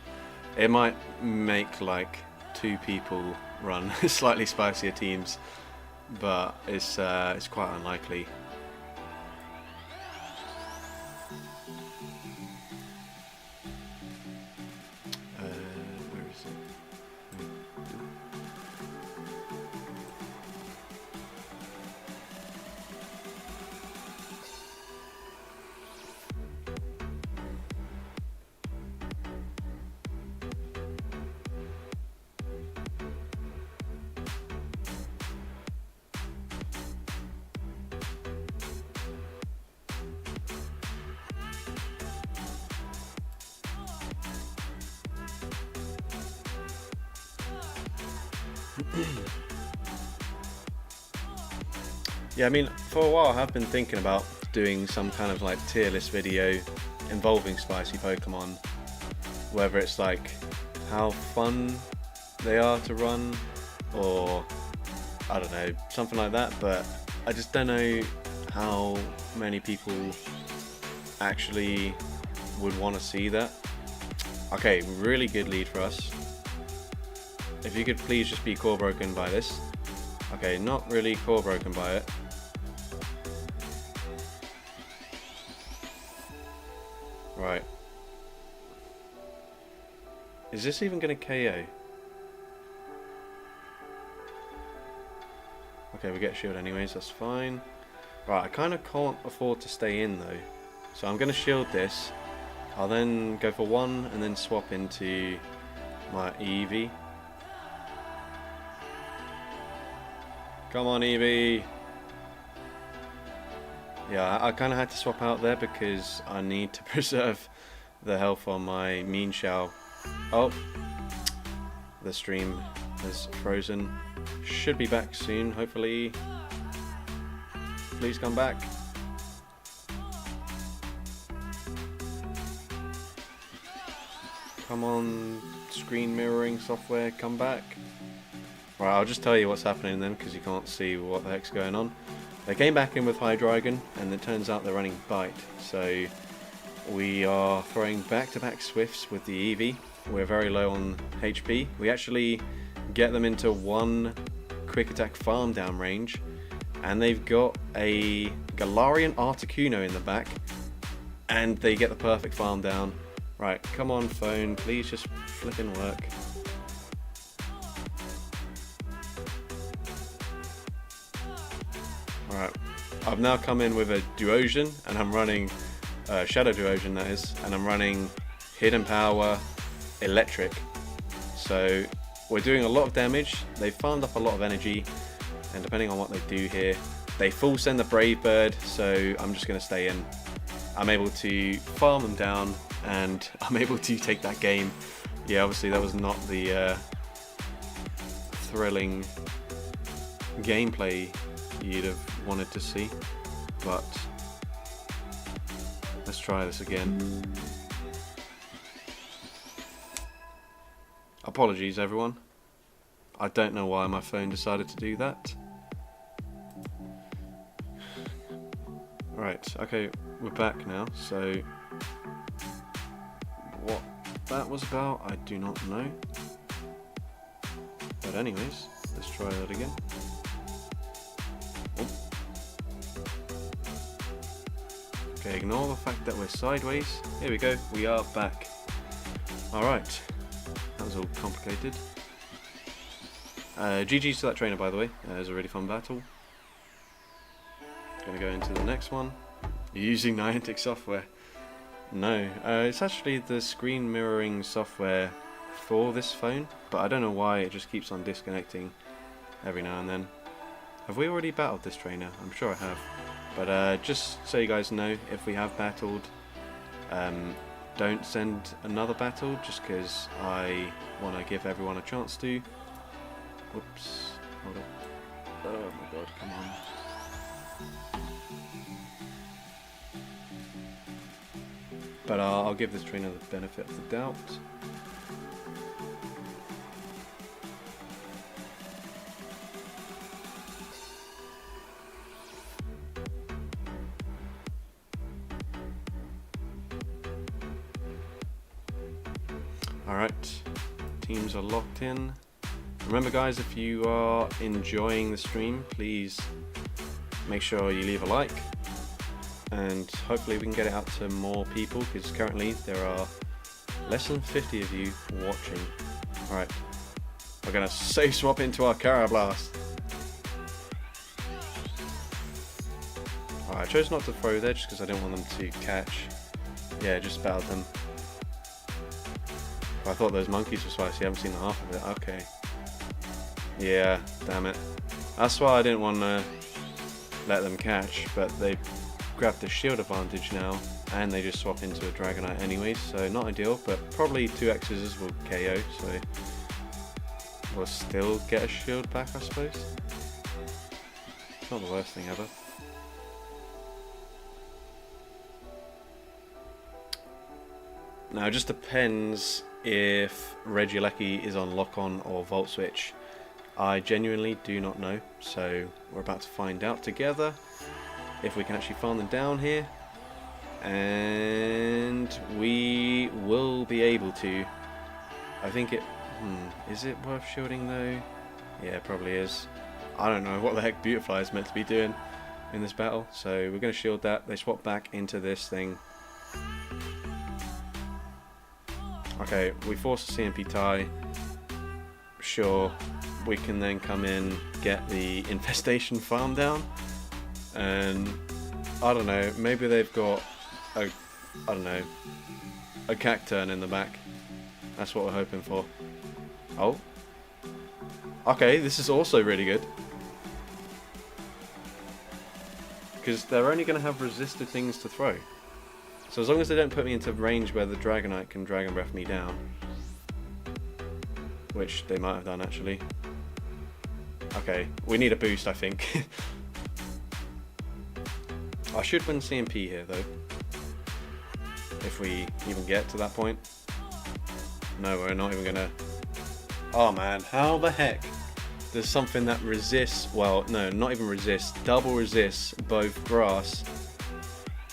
It might make like 2 people run slightly spicier teams, but it's quite unlikely. Where is it? Yeah, I mean, for a while I have been thinking about doing some kind of like tier list video involving spicy Pokemon, whether it's like how fun they are to run, or I don't know, something like that, but I just don't know how many people actually would want to see that. Okay, really good lead for us. If you could please just be core broken by this. Okay, not really core broken by it. Right. Is this even going to KO? Okay, we get shield anyways, that's fine. Right, I kind of can't afford to stay in though. So I'm going to shield this. I'll then go for one and then swap into my Eevee. Come on, Eevee. Yeah, I kind of had to swap out there because I need to preserve the health on my Mean Shao. Oh, the stream has frozen. Should be back soon, hopefully. Please come back. Come on, screen mirroring software, come back. Right, I'll just tell you what's happening then, because you can't see what the heck's going on. They came back in with Hydreigon, and it turns out they're running Bite. So we are throwing back-to-back Swifts with the Eevee. We're very low on HP. We actually get them into one quick attack farm down range, and they've got a Galarian Articuno in the back, and they get the perfect farm down. Right, come on phone, please just flipping work. Alright, I've now come in with a Duosion, and I'm running Shadow Duosion that is, and I'm running Hidden Power Electric. So we're doing a lot of damage, they've farmed up a lot of energy, and depending on what they do here, they full send the Brave Bird, so I'm just going to stay in. I'm able to farm them down, and I'm able to take that game. Yeah, obviously that was not the thrilling gameplay you'd have wanted to see, but let's try this again. Apologies everyone, I don't know why my phone decided to do that. Right, okay, we're back now, so what that was about, I do not know. But anyways, let's try that again. Oh. Okay, ignore the fact that we're sideways. Here we go, we are back. Alright, that was all complicated. GG's to that trainer, by the way. It was a really fun battle. Gonna go into the next one. You're using Niantic software. No, it's actually the screen mirroring software for this phone, but I don't know why it just keeps on disconnecting every now and then. Have we already battled this trainer? I'm sure I have. But just so you guys know, if we have battled, don't send another battle just because I want to give everyone a chance to. Whoops, hold up. Oh my god, come on. But I'll give this trainer the benefit of the doubt. Alright, teams are locked in. Remember guys, if you are enjoying the stream, please make sure you leave a like. And hopefully we can get it out to more people, because currently there are less than 50 of you watching. Alright, we're going to safe swap into our Carablast. Alright, I chose not to throw there just because I didn't want them to catch. Yeah, just battled them. I thought those monkeys were spicy, I haven't seen the half of it. Okay. Yeah, damn it. That's why I didn't want to let them catch, but they grabbed the shield advantage now, and they just swap into a Dragonite anyways, so not ideal, but probably 2 X's will KO, so We'll still get a shield back, I suppose. It's not the worst thing ever. Now it just depends if Regieleki is on lock-on or Volt Switch. I genuinely do not know, so we're about to find out together if we can actually farm them down here. And we will be able to. I think it... is it worth shielding though? Yeah, it probably is. I don't know what the heck Beautifly is meant to be doing in this battle, so we're going to shield that. They swap back into this thing. Okay, we force a CMP tie. Sure, we can then come in, get the infestation farm down, and I don't know, maybe they've got a, I don't know, a cacturn in the back. That's what we're hoping for. Oh. Okay, this is also really good. Because they're only going to have resisted things to throw. So as long as they don't put me into range where the Dragonite can Dragon Breath me down. Which they might have done actually. Okay, we need a boost I think. I should win CMP here though. If we even get to that point. No, we're not even gonna... Oh man, how the heck does something that resists, well no, not even resists, double resists both grass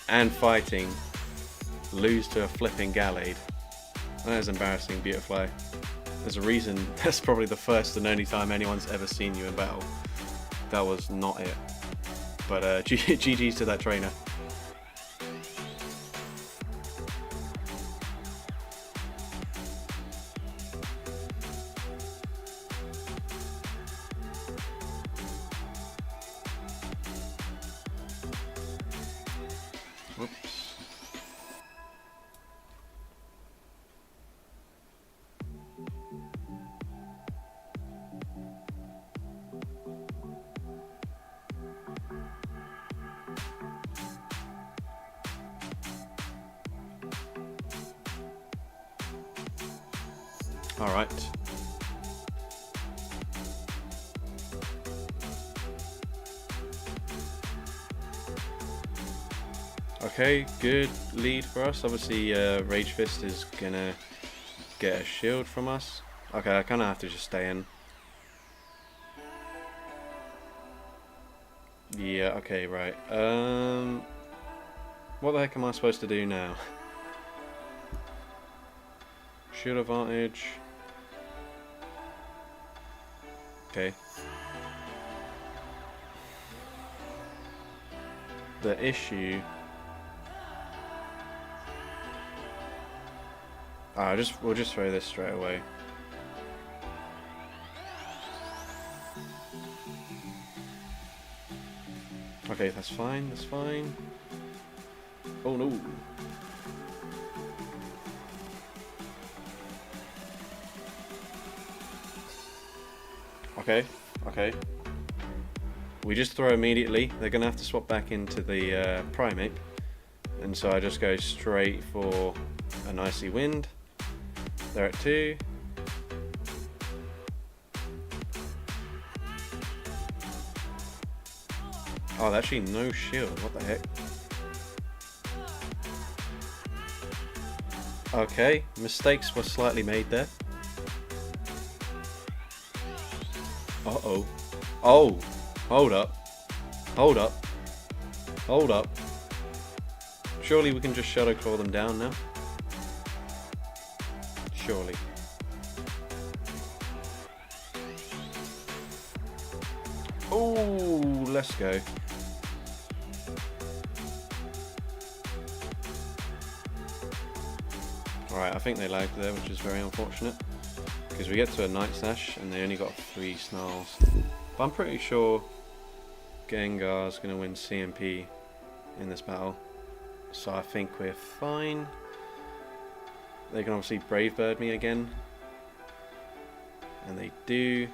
and fighting lose to a flipping Gallade? That is embarrassing, Beautifly. There's a reason that's probably the first and only time anyone's ever seen you in battle. That was not it. But GG's to that trainer. Whoops. All right. Okay, good lead for us. Obviously, Rage Fist is gonna get a shield from us. Okay, I kind of have to just stay in. Yeah, okay, right. What the heck am I supposed to do now? Shield advantage. Okay. The issue... we'll just throw this straight away. Okay, that's fine, that's fine. Oh no. Okay, okay. We just throw immediately. They're going to have to swap back into the Primate. And so I just go straight for an Icy Wind. They're at 2. Oh, actually no shield. What the heck? Okay, mistakes were slightly made there. Uh-oh. Oh! Hold up. Hold up. Hold up. Surely we can just Shadow Claw them down now? Surely. Oh, let's go. Alright, I think they lagged there, which is very unfortunate. Because we get to a Night Slash and they only got 3 Snarls. But I'm pretty sure Gengar's going to win CMP in this battle. So I think we're fine. They can obviously Brave Bird me again. And they do.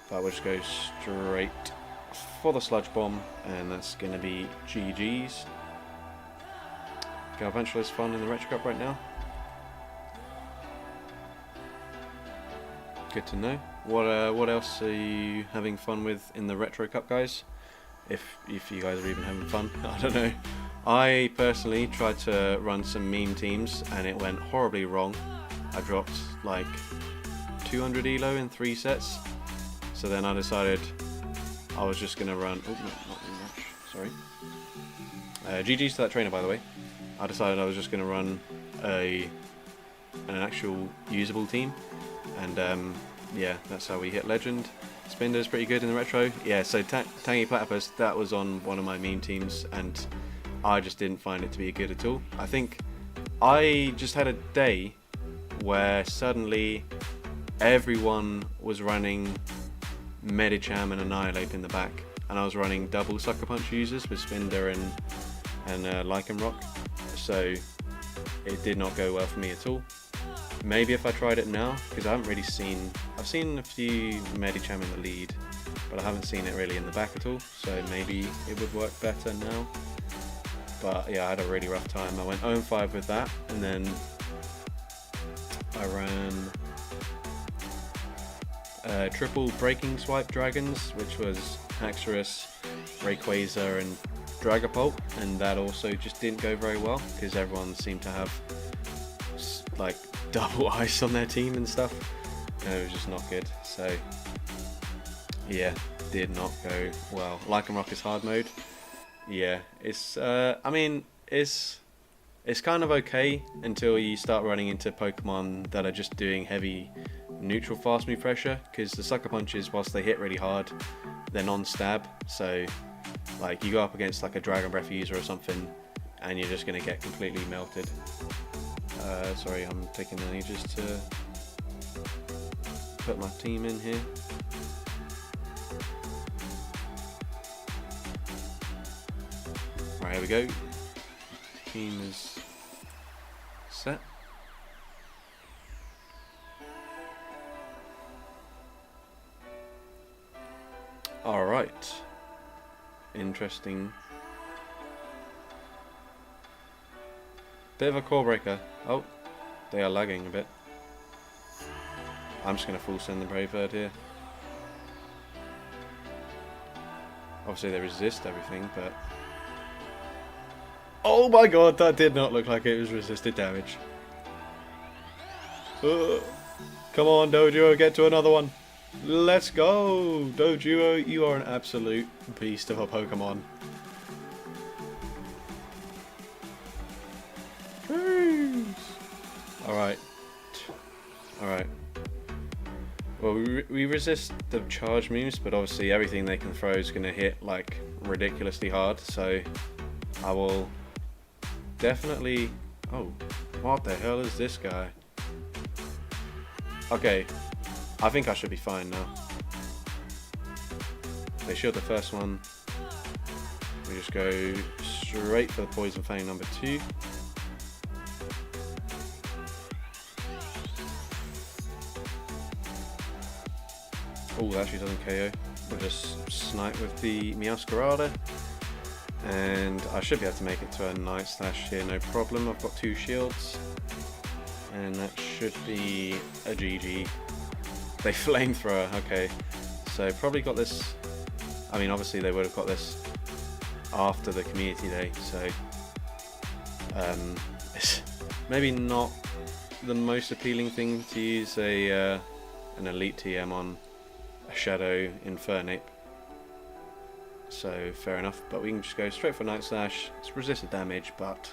But we'll just go straight for the Sludge Bomb. And that's going to be GG's. Galvantula is fun in the Retro Cup right now. Good to know. what else are you having fun with in the Retro Cup, guys? If you guys are even having fun, I don't know. I personally tried to run some meme teams and it went horribly wrong. I dropped like 200 elo in 3 sets. So then I decided I was just gonna run. Oh no, not in much. Sorry. GG's to that trainer, by the way. I decided I was just gonna run an actual usable team, and yeah, that's how we hit legend. Spinder's pretty good in the retro. Yeah, so Tangy Platypus, that was on one of my meme teams, and I just didn't find it to be good at all. I think I just had a day where suddenly everyone was running Medicham and Annihilate in the back, and I was running double Sucker Punch users with Spinder and Lycanroc, so it did not go well for me at all. Maybe if I tried it now, because I haven't really seen... I've seen a few Medicham in the lead, but I haven't seen it really in the back at all, so maybe it would work better now. But yeah, I had a really rough time. I went 0-5 with that, and then I ran triple Breaking Swipe Dragons, which was Haxorus, Rayquaza and Dragapult, and that also just didn't go very well, because everyone seemed to have like double ice on their team and stuff, and it was just not good. So yeah, did not go well. Lycanroc is hard mode. Yeah, it's I mean, it's kind of okay until you start running into Pokemon that are just doing heavy neutral fast move pressure, because the Sucker Punches, whilst they hit really hard, they're non-stab, so like you go up against like a Dragon Breath user or something and you're just going to get completely melted. Sorry, I'm taking ages to put my team in here. Right, here we go. Team is set. Alright. Interesting. Bit of a core breaker. Oh, they are lagging a bit. I'm just going to full send the Brave Bird here. Obviously they resist everything, but... Oh my god, that did not look like it was resisted damage. Come on, Doduo, get to another one. Let's go! Doduo, you are an absolute beast of a Pokemon. Alright. Alright. Well, we resist the charge moves, but obviously everything they can throw is going to hit like ridiculously hard, so I will definitely... Oh, what the hell is this guy? Okay, I think I should be fine now. They shield the first one. We just go straight for the Poison Fang number 2. Oh, that actually doesn't KO. We'll just snipe with the Meowscarada. And I should be able to make it to a Night Slash here, no problem. I've got 2 shields. And that should be a GG. They flamethrower, okay. So probably got this... I mean, obviously they would have got this after the community day, so... it's maybe not the most appealing thing to use an Elite TM on a Shadow Infernape. So fair enough, but we can just go straight for Night Slash. It's resisted damage, but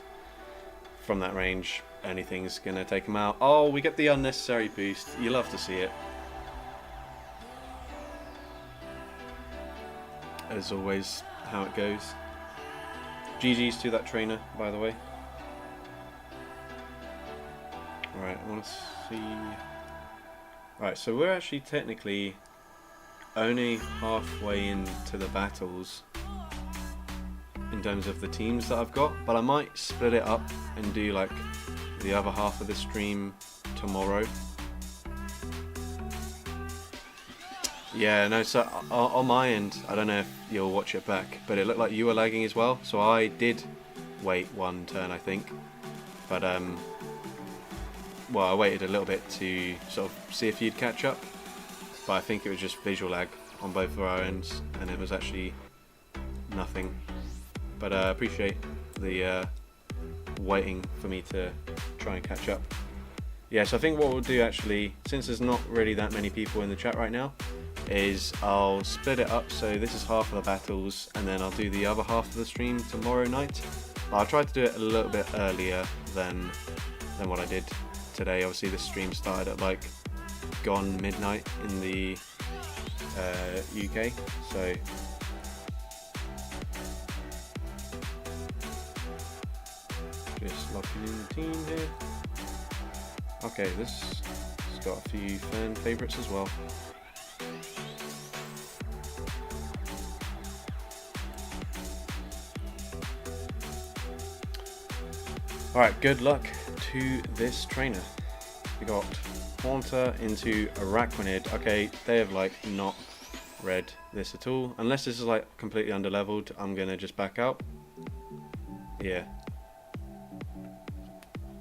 from that range, anything's gonna take him out. Oh, we get the unnecessary boost. You love to see it. As always, how it goes. GG's to that trainer, by the way. Alright, I want to see... Right, so we're actually technically only halfway into the battles in terms of the teams that I've got, but I might split it up and do like the other half of the stream tomorrow. Yeah, no, so on my end, I don't know if you'll watch it back, but it looked like you were lagging as well, so I did wait one turn, I think, but well, I waited a little bit to sort of see if you'd catch up. but I think it was just visual lag on both of our ends, and it was actually nothing. But I appreciate the waiting for me to try and catch up. Yeah, so I think what we'll do actually, since there's not really that many people in the chat right now, is I'll split it up. So this is half of the battles, and then I'll do the other half of the stream tomorrow night. I'll try to do it a little bit earlier than what I did today. Obviously the stream started at like gone midnight in the UK, so just locking in the team here. Okay, this has got a few fan favourites as well. Alright, good luck to this trainer. We got Haunter into Araquanid. Okay, they have like not read this at all. Unless this is like completely underleveled, I'm gonna just back out. Yeah.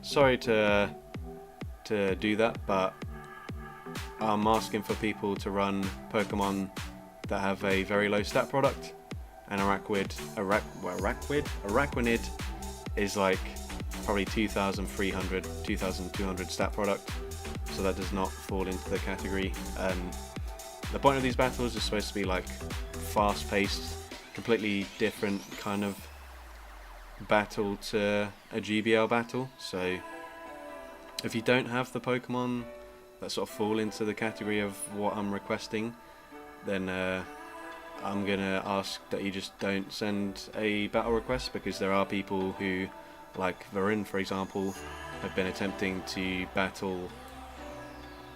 Sorry to do that, but I'm asking for people to run Pokemon that have a very low stat product, and Araquanid is like probably 2,300, 2,200 stat product, so that does not fall into the category. The point of these battles is supposed to be like fast-paced, completely different kind of battle to a GBL battle. So if you don't have the Pokemon that sort of fall into the category of what I'm requesting, then I'm gonna ask that you just don't send a battle request, because there are people who, like Varun for example, have been attempting to battle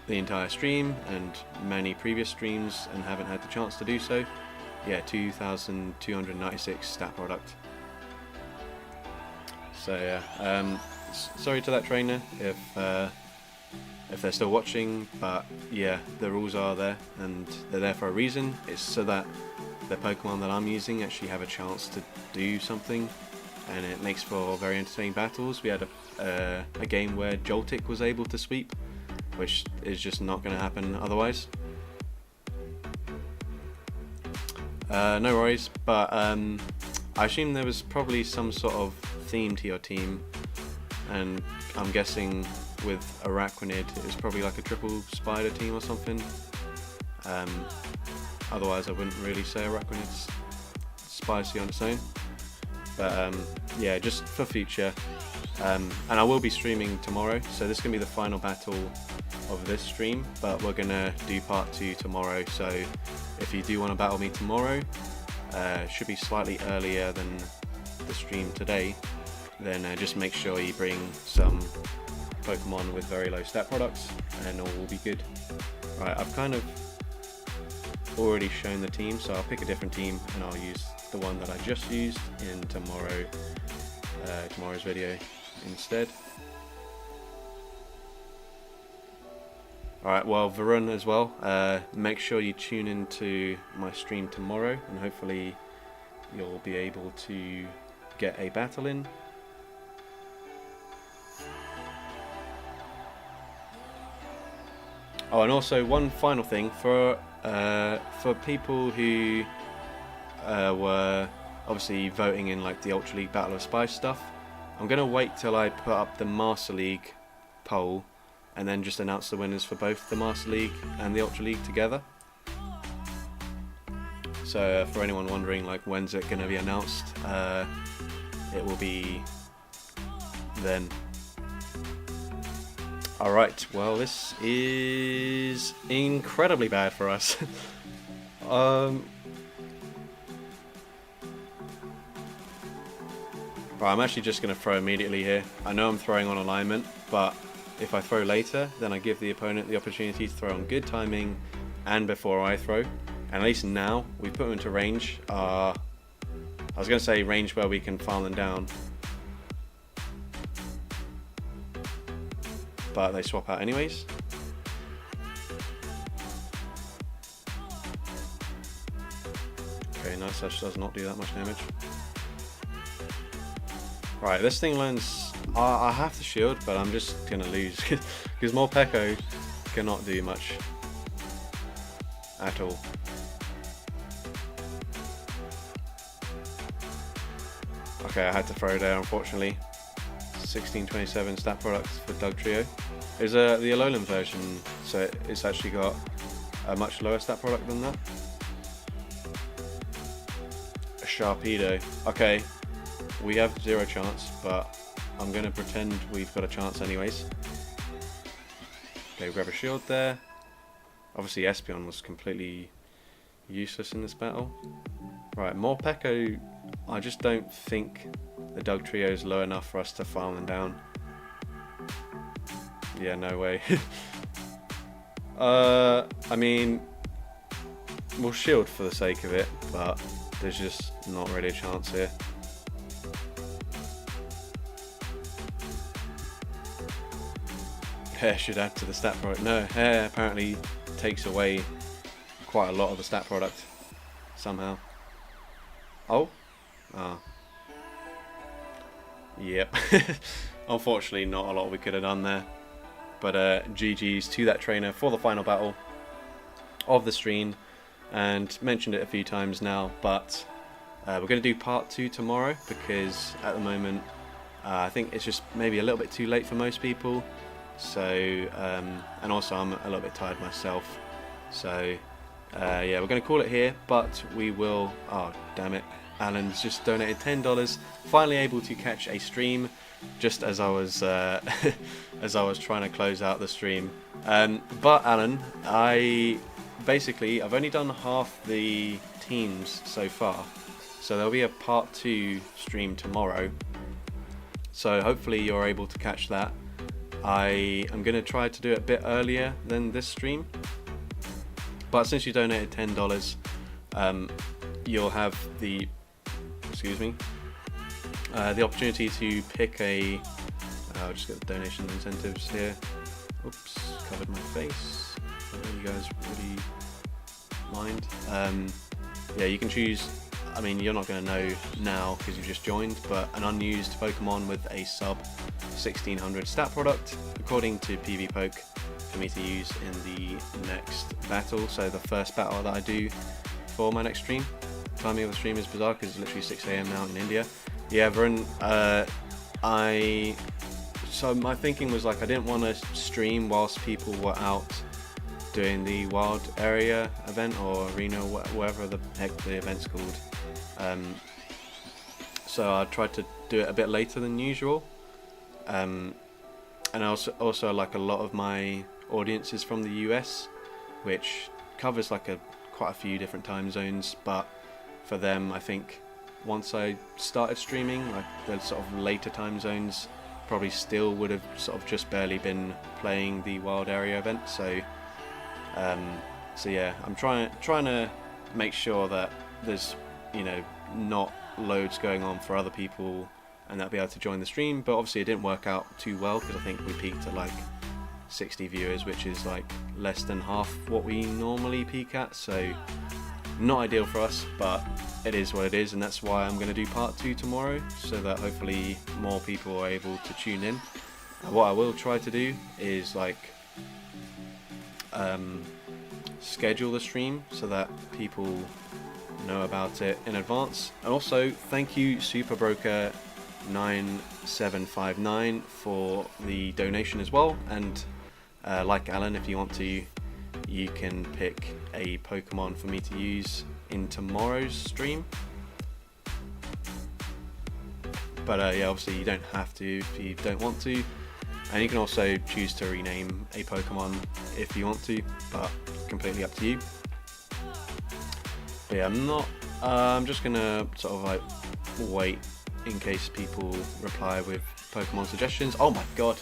the entire stream and many previous streams and haven't had the chance to do so. Yeah, 2,296 stat product. So yeah, sorry to that trainer if they're still watching, but yeah, the rules are there and they're there for a reason. It's so that the Pokemon that I'm using actually have a chance to do something, and it makes for very entertaining battles. We had a game where Joltik was able to sweep, which is just not going to happen otherwise. No worries, but I assume there was probably some sort of theme to your team, and I'm guessing with Araquanid it's probably like a triple spider team or something. Otherwise I wouldn't really say Araquanid's spicy on its own. But yeah, just for future, and I will be streaming tomorrow, so this is going to be the final battle of this stream, but we're going to do part 2 tomorrow. So if you do want to battle me tomorrow, should be slightly earlier than the stream today, then just make sure you bring some Pokemon with very low stat products and all will be good. Right, I've kind of already shown the team, so I'll pick a different team and I'll use the one that I just used in tomorrow's video instead. Alright, well, Varun as well, make sure you tune into my stream tomorrow and hopefully you'll be able to get a battle in. Oh, and also one final thing for people who were obviously voting in like the Ultra League Battle of Spice stuff, I'm gonna wait till I put up the Master League poll and then just announce the winners for both the Master League and the Ultra League together. So for anyone wondering like when's it gonna be announced, it will be then. Alright, well this is incredibly bad for us. Right, I'm actually just going to throw immediately here. I know I'm throwing on alignment, but if I throw later, then I give the opponent the opportunity to throw on good timing and before I throw. And at least now, we've put them into range. I was going to say range where we can farm them down, but they swap out anyways. Okay, nice, that does not do that much damage. Right, this thing learns... I have to shield, but I'm just going to lose, because Morpeko cannot do much. at all. Okay, I had to throw there, unfortunately. 1627 stat products for Dugtrio. There's the Alolan version, so it's actually got a much lower stat product than that. A Sharpedo. Okay, we have 0 chance, but I'm going to pretend we've got a chance anyways. Okay, grab a shield there. Obviously Espeon was completely useless in this battle. Right, Morpeko, I just don't think the Dugtrio is low enough for us to farm them down. Yeah, no way. I mean, we'll shield for the sake of it, but there's just not really a chance here. Hair should add to the stat product. No, hair apparently takes away quite a lot of the stat product somehow. Oh? Ah. Yep. Unfortunately, not a lot we could have done there. But GG's to that trainer for the final battle of the stream. And mentioned it a few times now, but we're going to do part 2 tomorrow, because at the moment I think it's just maybe a little bit too late for most people. So, and also I'm a little bit tired myself. So, yeah, we're going to call it here, but we will... Oh, damn it. Alan's just donated $10. Finally able to catch a stream, just as I was as I was trying to close out the stream. But Alan, I've only done half the teams so far, so there'll be a part 2 stream tomorrow. So hopefully you're able to catch that. I am going to try to do it a bit earlier than this stream, but since you donated $10, you'll have the opportunity to pick a... I'll just get the donation incentives here. Oops, covered my face. I know you guys really mind. Yeah, you can choose... I mean, you're not going to know now because you've just joined, but an unused Pokemon with a sub 1600 stat product, according to PvPoke, for me to use in the next battle. So the first battle that I do for my next stream. Timing of the stream is bizarre because it's literally 6 AM now in India. Yeah, Varun, so my thinking was like I didn't want to stream whilst people were out doing the wild area event or arena, whatever the heck the event's called. So I tried to do it a bit later than usual. And also like a lot of my audience is from the US, which covers like quite a few different time zones, but for them, I think once I started streaming, like the sort of later time zones probably still would have sort of just barely been playing the wild area event. So, so yeah, I'm trying to make sure that there's, you know, not loads going on for other people and they'll be able to join the stream. But obviously it didn't work out too well because I think we peaked at like 60 viewers, which is like less than half what we normally peak at. So not ideal for us, but it is what it is, and that's why I'm going to do part 2 tomorrow, so that hopefully more people are able to tune in. What I will try to do is like schedule the stream so that people know about it in advance. And also thank you Superbroker 9759 for the donation as well, and like Alan, if you want to, you can pick a Pokemon for me to use in tomorrow's stream. But yeah, obviously you don't have to if you don't want to, and you can also choose to rename a Pokemon if you want to, but completely up to you. But yeah, I'm just gonna sort of like wait in case people reply with Pokemon suggestions. Oh my god,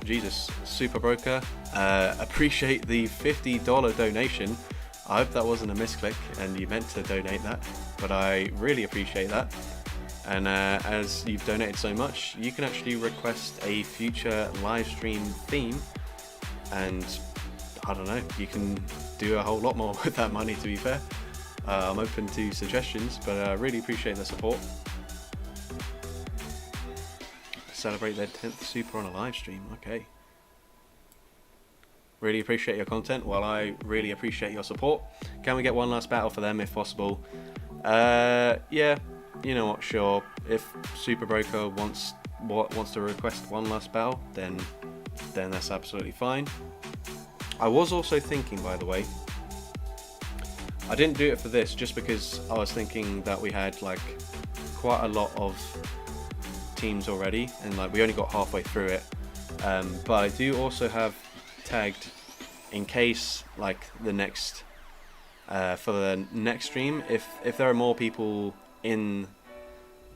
Jesus, Super Broker, appreciate the $50 donation. I hope that wasn't a misclick and you meant to donate that, but I really appreciate that. And as you've donated so much, you can actually request a future live stream theme, and I don't know, you can do a whole lot more with that money, to be fair. I'm open to suggestions, but I really appreciate the support. Celebrate their 10th Super on a live stream, okay. really appreciate your content, while I really appreciate your support. Can we get one last battle for them if possible? Yeah, you know what, sure. If Super Broker wants to request one last battle, then that's absolutely fine. I was also thinking, by the way, I didn't do it for this just because I was thinking that we had like quite a lot of teams already, and like we only got halfway through it. But I do also have tagged, in case like the next for the next stream, if there are more people in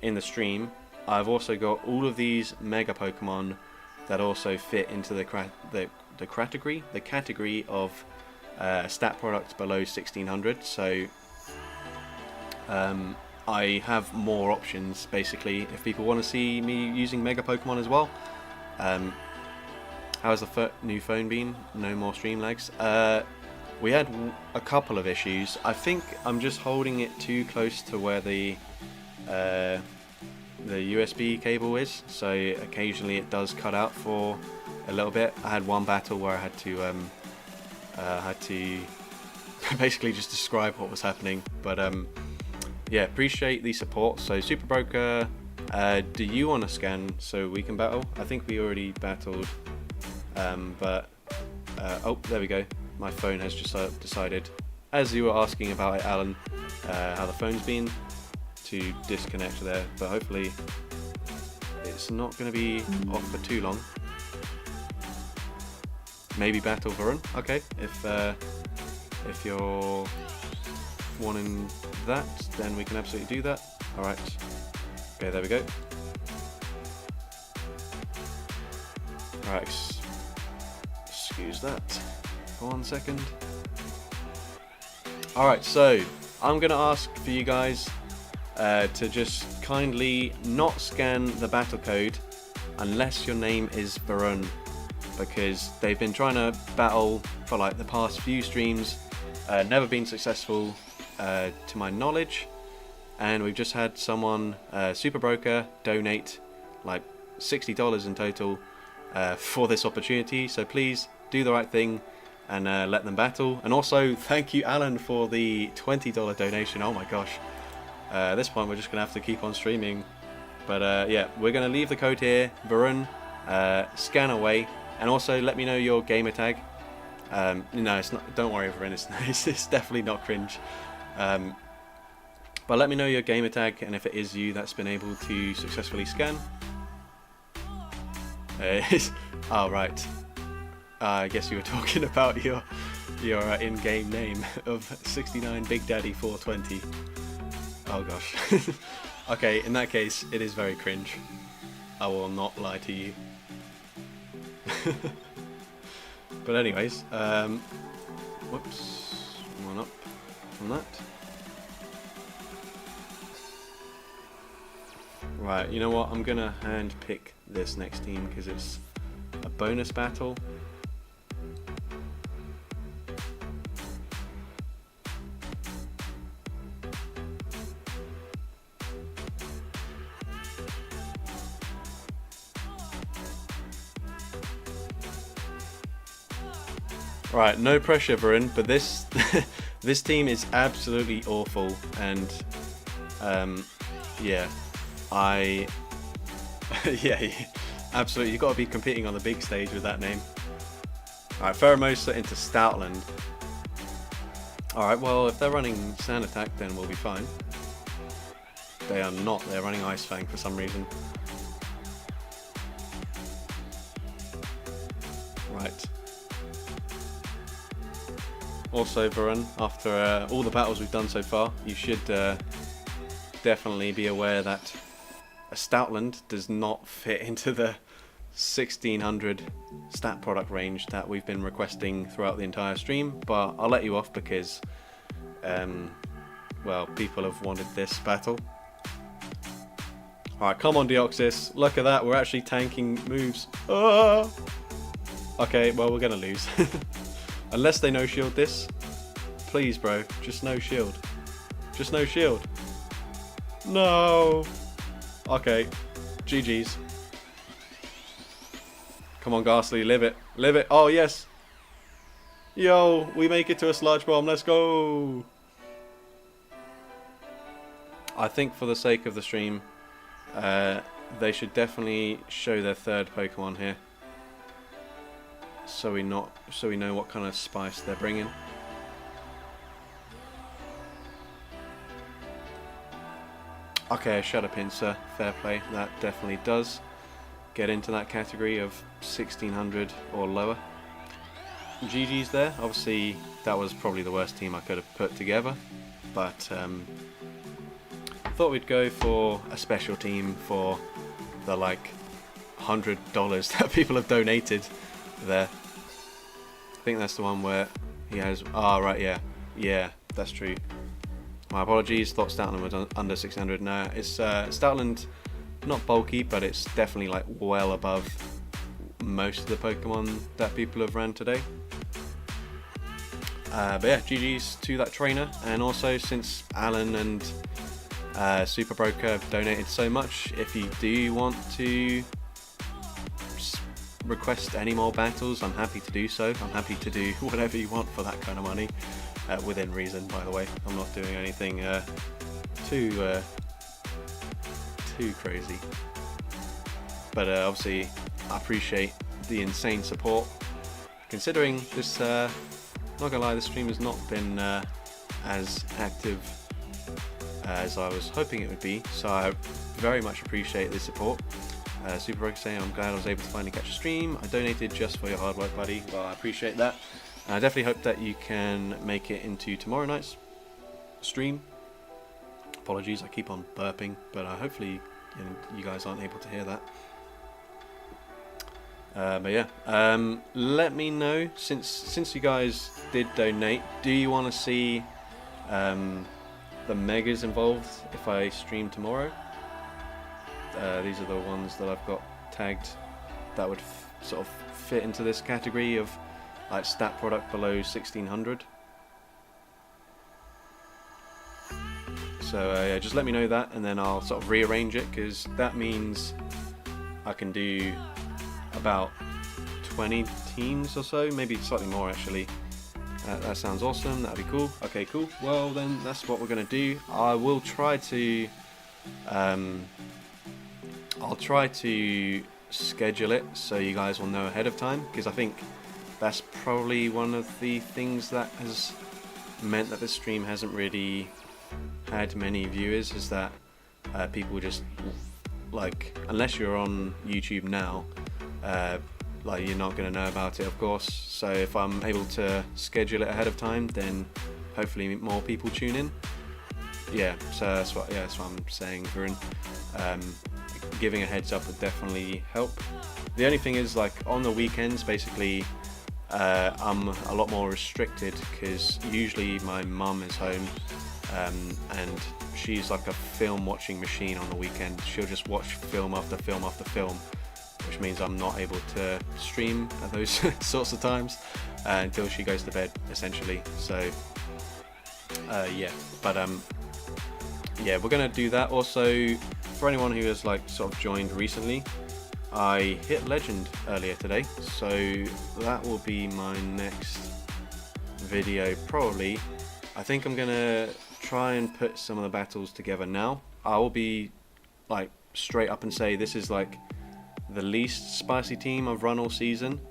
the stream, I've also got all of these mega Pokemon that also fit into the category of stat products below 1600. So I have more options basically if people want to see me using mega Pokemon as well. How's the new phone been? No more stream lags. We had a couple of issues. I think I'm just holding it too close to where the USB cable is, so occasionally it does cut out for a little bit. I had one battle where I had to basically just describe what was happening, but yeah, appreciate the support. So Super Broker, do you want to scan so we can battle? I think we already battled, but oh, there we go. My phone has just decided, as you were asking about it, Alan, how the phone's been, to disconnect there, but hopefully it's not going to be off for too long. Maybe battle Varun. Okay, if you're wanting that, then we can absolutely do that. All right. Okay, there we go. All right. Excuse that for 1 second. All right. So I'm gonna ask for you guys to just kindly not scan the battle code unless your name is Varun, because they've been trying to battle for like the past few streams, never been successful to my knowledge, and we've just had someone, Super Broker, donate like $60 in total for this opportunity. So please do the right thing and let them battle. And also thank you, Alan, for the $20 donation. Oh my gosh. At this point we're just gonna have to keep on streaming, but yeah, we're gonna leave the code here. Varun, scan away, and also let me know your gamer tag. No, it's not. Don't worry, Varun. It's definitely not cringe. But let me know your gamer tag, and if it is you that's been able to successfully scan. Oh right. I guess you were talking about your in-game name of 69 Big Daddy 420. Oh gosh. Okay, in that case, it is very cringe. I will not lie to you. But anyways, whoops, one up from that. Right, you know what? I'm gonna hand pick this next team because it's a bonus battle. Right, no pressure, Varun, but this this team is absolutely awful, and yeah, yeah, absolutely, you've got to be competing on the big stage with that name. Alright, Pheromosa into Stoutland. Alright, well, if they're running Sand Attack, then we'll be fine. They are not, they're running Ice Fang for some reason. Right. Also, Varun, after all the battles we've done so far, you should definitely be aware that a Stoutland does not fit into the 1600 stat product range that we've been requesting throughout the entire stream, but I'll let you off because, well, people have wanted this battle. Alright, come on, Deoxys. Look at that, we're actually tanking moves. Ah! Okay, well, we're gonna lose. Unless they no-shield this. Please, bro. Just no-shield. Just no-shield. No! Okay. GG's. Come on, Ghastly. Live it. Live it. Oh, yes. Yo, we make it to a sludge bomb. Let's go. I think for the sake of the stream, they should definitely show their third Pokemon here, so we know what kind of spice they're bringing. Okay, Shadow Pinsir, fair play. That definitely does get into that category of 1600 or lower. GG's there. Obviously, that was probably the worst team I could have put together, but thought we'd go for a special team for the like $100 that people have donated there. I think that's the one where he has. Ah, right, yeah, that's true. My apologies. Thought Stoutland was under 600. No, it's Stoutland, not bulky, but it's definitely like well above most of the Pokemon that people have ran today. But yeah, GG's to that trainer, and also since Alan and Super Broker have donated so much, if you do want to request any more battles, I'm happy to do so. I'm happy to do whatever you want for that kind of money, within reason, by the way. I'm not doing anything too crazy, but obviously I appreciate the insane support, considering this not gonna lie, this stream has not been as active as I was hoping it would be, so I very much appreciate the support. Super Broker saying, I'm glad I was able to finally catch a stream. I donated just for your hard work, buddy. Well, I appreciate that. I definitely hope that you can make it into tomorrow night's stream. Apologies, I keep on burping, but hopefully you guys aren't able to hear that. But yeah, let me know, since you guys did donate, do you want to see the megas involved if I stream tomorrow? These are the ones that I've got tagged that would sort of fit into this category of like stat product below 1600. So yeah, just let me know that, and then I'll sort of rearrange it, because that means I can do about 20 teams or so, maybe slightly more actually. That sounds awesome. That'd be cool. Okay, cool. Well then, that's what we're gonna do. I will try to I'll try to schedule it so you guys will know ahead of time, because I think that's probably one of the things that has meant that this stream hasn't really had many viewers, is that people just, like, unless you're on YouTube now, like, you're not going to know about it, of course. So if I'm able to schedule it ahead of time, then hopefully more people tune in. Yeah, so that's what I'm saying, Varun. Giving a heads up would definitely help. The only thing is, like, on the weekends, basically, I'm a lot more restricted, because usually my mum is home, and she's like a film watching machine on the weekend. She'll just watch film after film after film, which means I'm not able to stream at those sorts of times until she goes to bed, essentially. So yeah, but yeah, we're gonna do that. Also, for anyone who has like sort of joined recently, I hit legend earlier today, so that will be my next video probably. I think I'm gonna try and put some of the battles together now. I will be like straight up and say this is like the least spicy team I've run all season.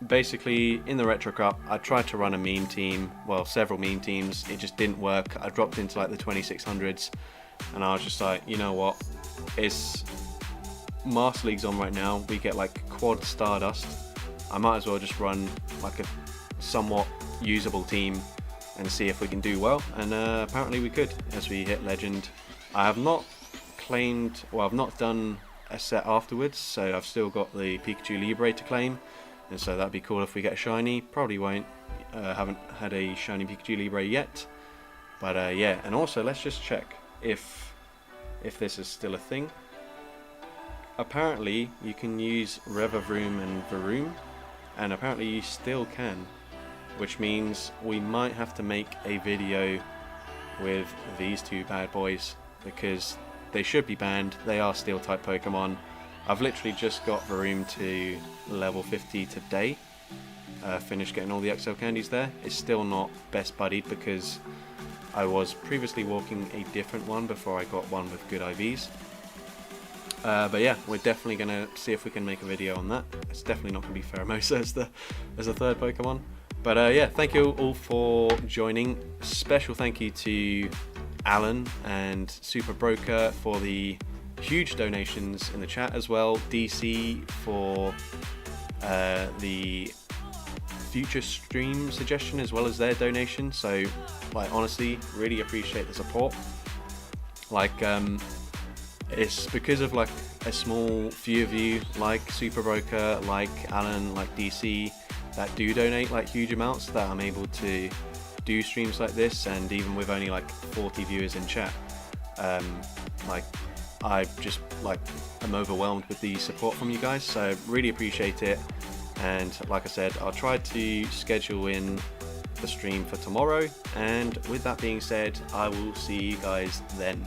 Basically, in the Retro Cup, I tried to run a meme team, well, several meme teams. It just didn't work. I dropped into like the 2600s, and I was just like, you know what? It's Master League's on right now. We get like quad Stardust. I might as well just run like a somewhat usable team and see if we can do well. And apparently we could, as we hit legend. I have not claimed, well, I've not done a set afterwards, so I've still got the Pikachu Libre to claim, and so that'd be cool if we get a shiny. Probably won't, haven't had a shiny Pikachu Libre yet, but yeah. And also, let's just check if this is still a thing. Apparently you can use Revavroom and Varoom, and apparently you still can, which means we might have to make a video with these two bad boys, because they should be banned. They are steel type Pokemon. I've literally just got Varoom to level 50 today, finish getting all the XL candies there. It's still not best buddied because I was previously walking a different one before I got one with good IVs. But yeah, we're definitely going to see if we can make a video on that. It's definitely not going to be Pheromosa as the third Pokemon. But yeah, thank you all for joining. Special thank you to Alan and Super Broker for the huge donations in the chat as well. DC for the future stream suggestion as well as their donation. So like honestly, really appreciate the support. Like it's because of like a small few of you like Super Broker, like Alan, like DC that do donate like huge amounts that I'm able to do streams like this, and even with only like 40 viewers in chat, like I just like am overwhelmed with the support from you guys, so really appreciate it. And like I said, I'll try to schedule in the stream for tomorrow, and with that being said, I will see you guys then.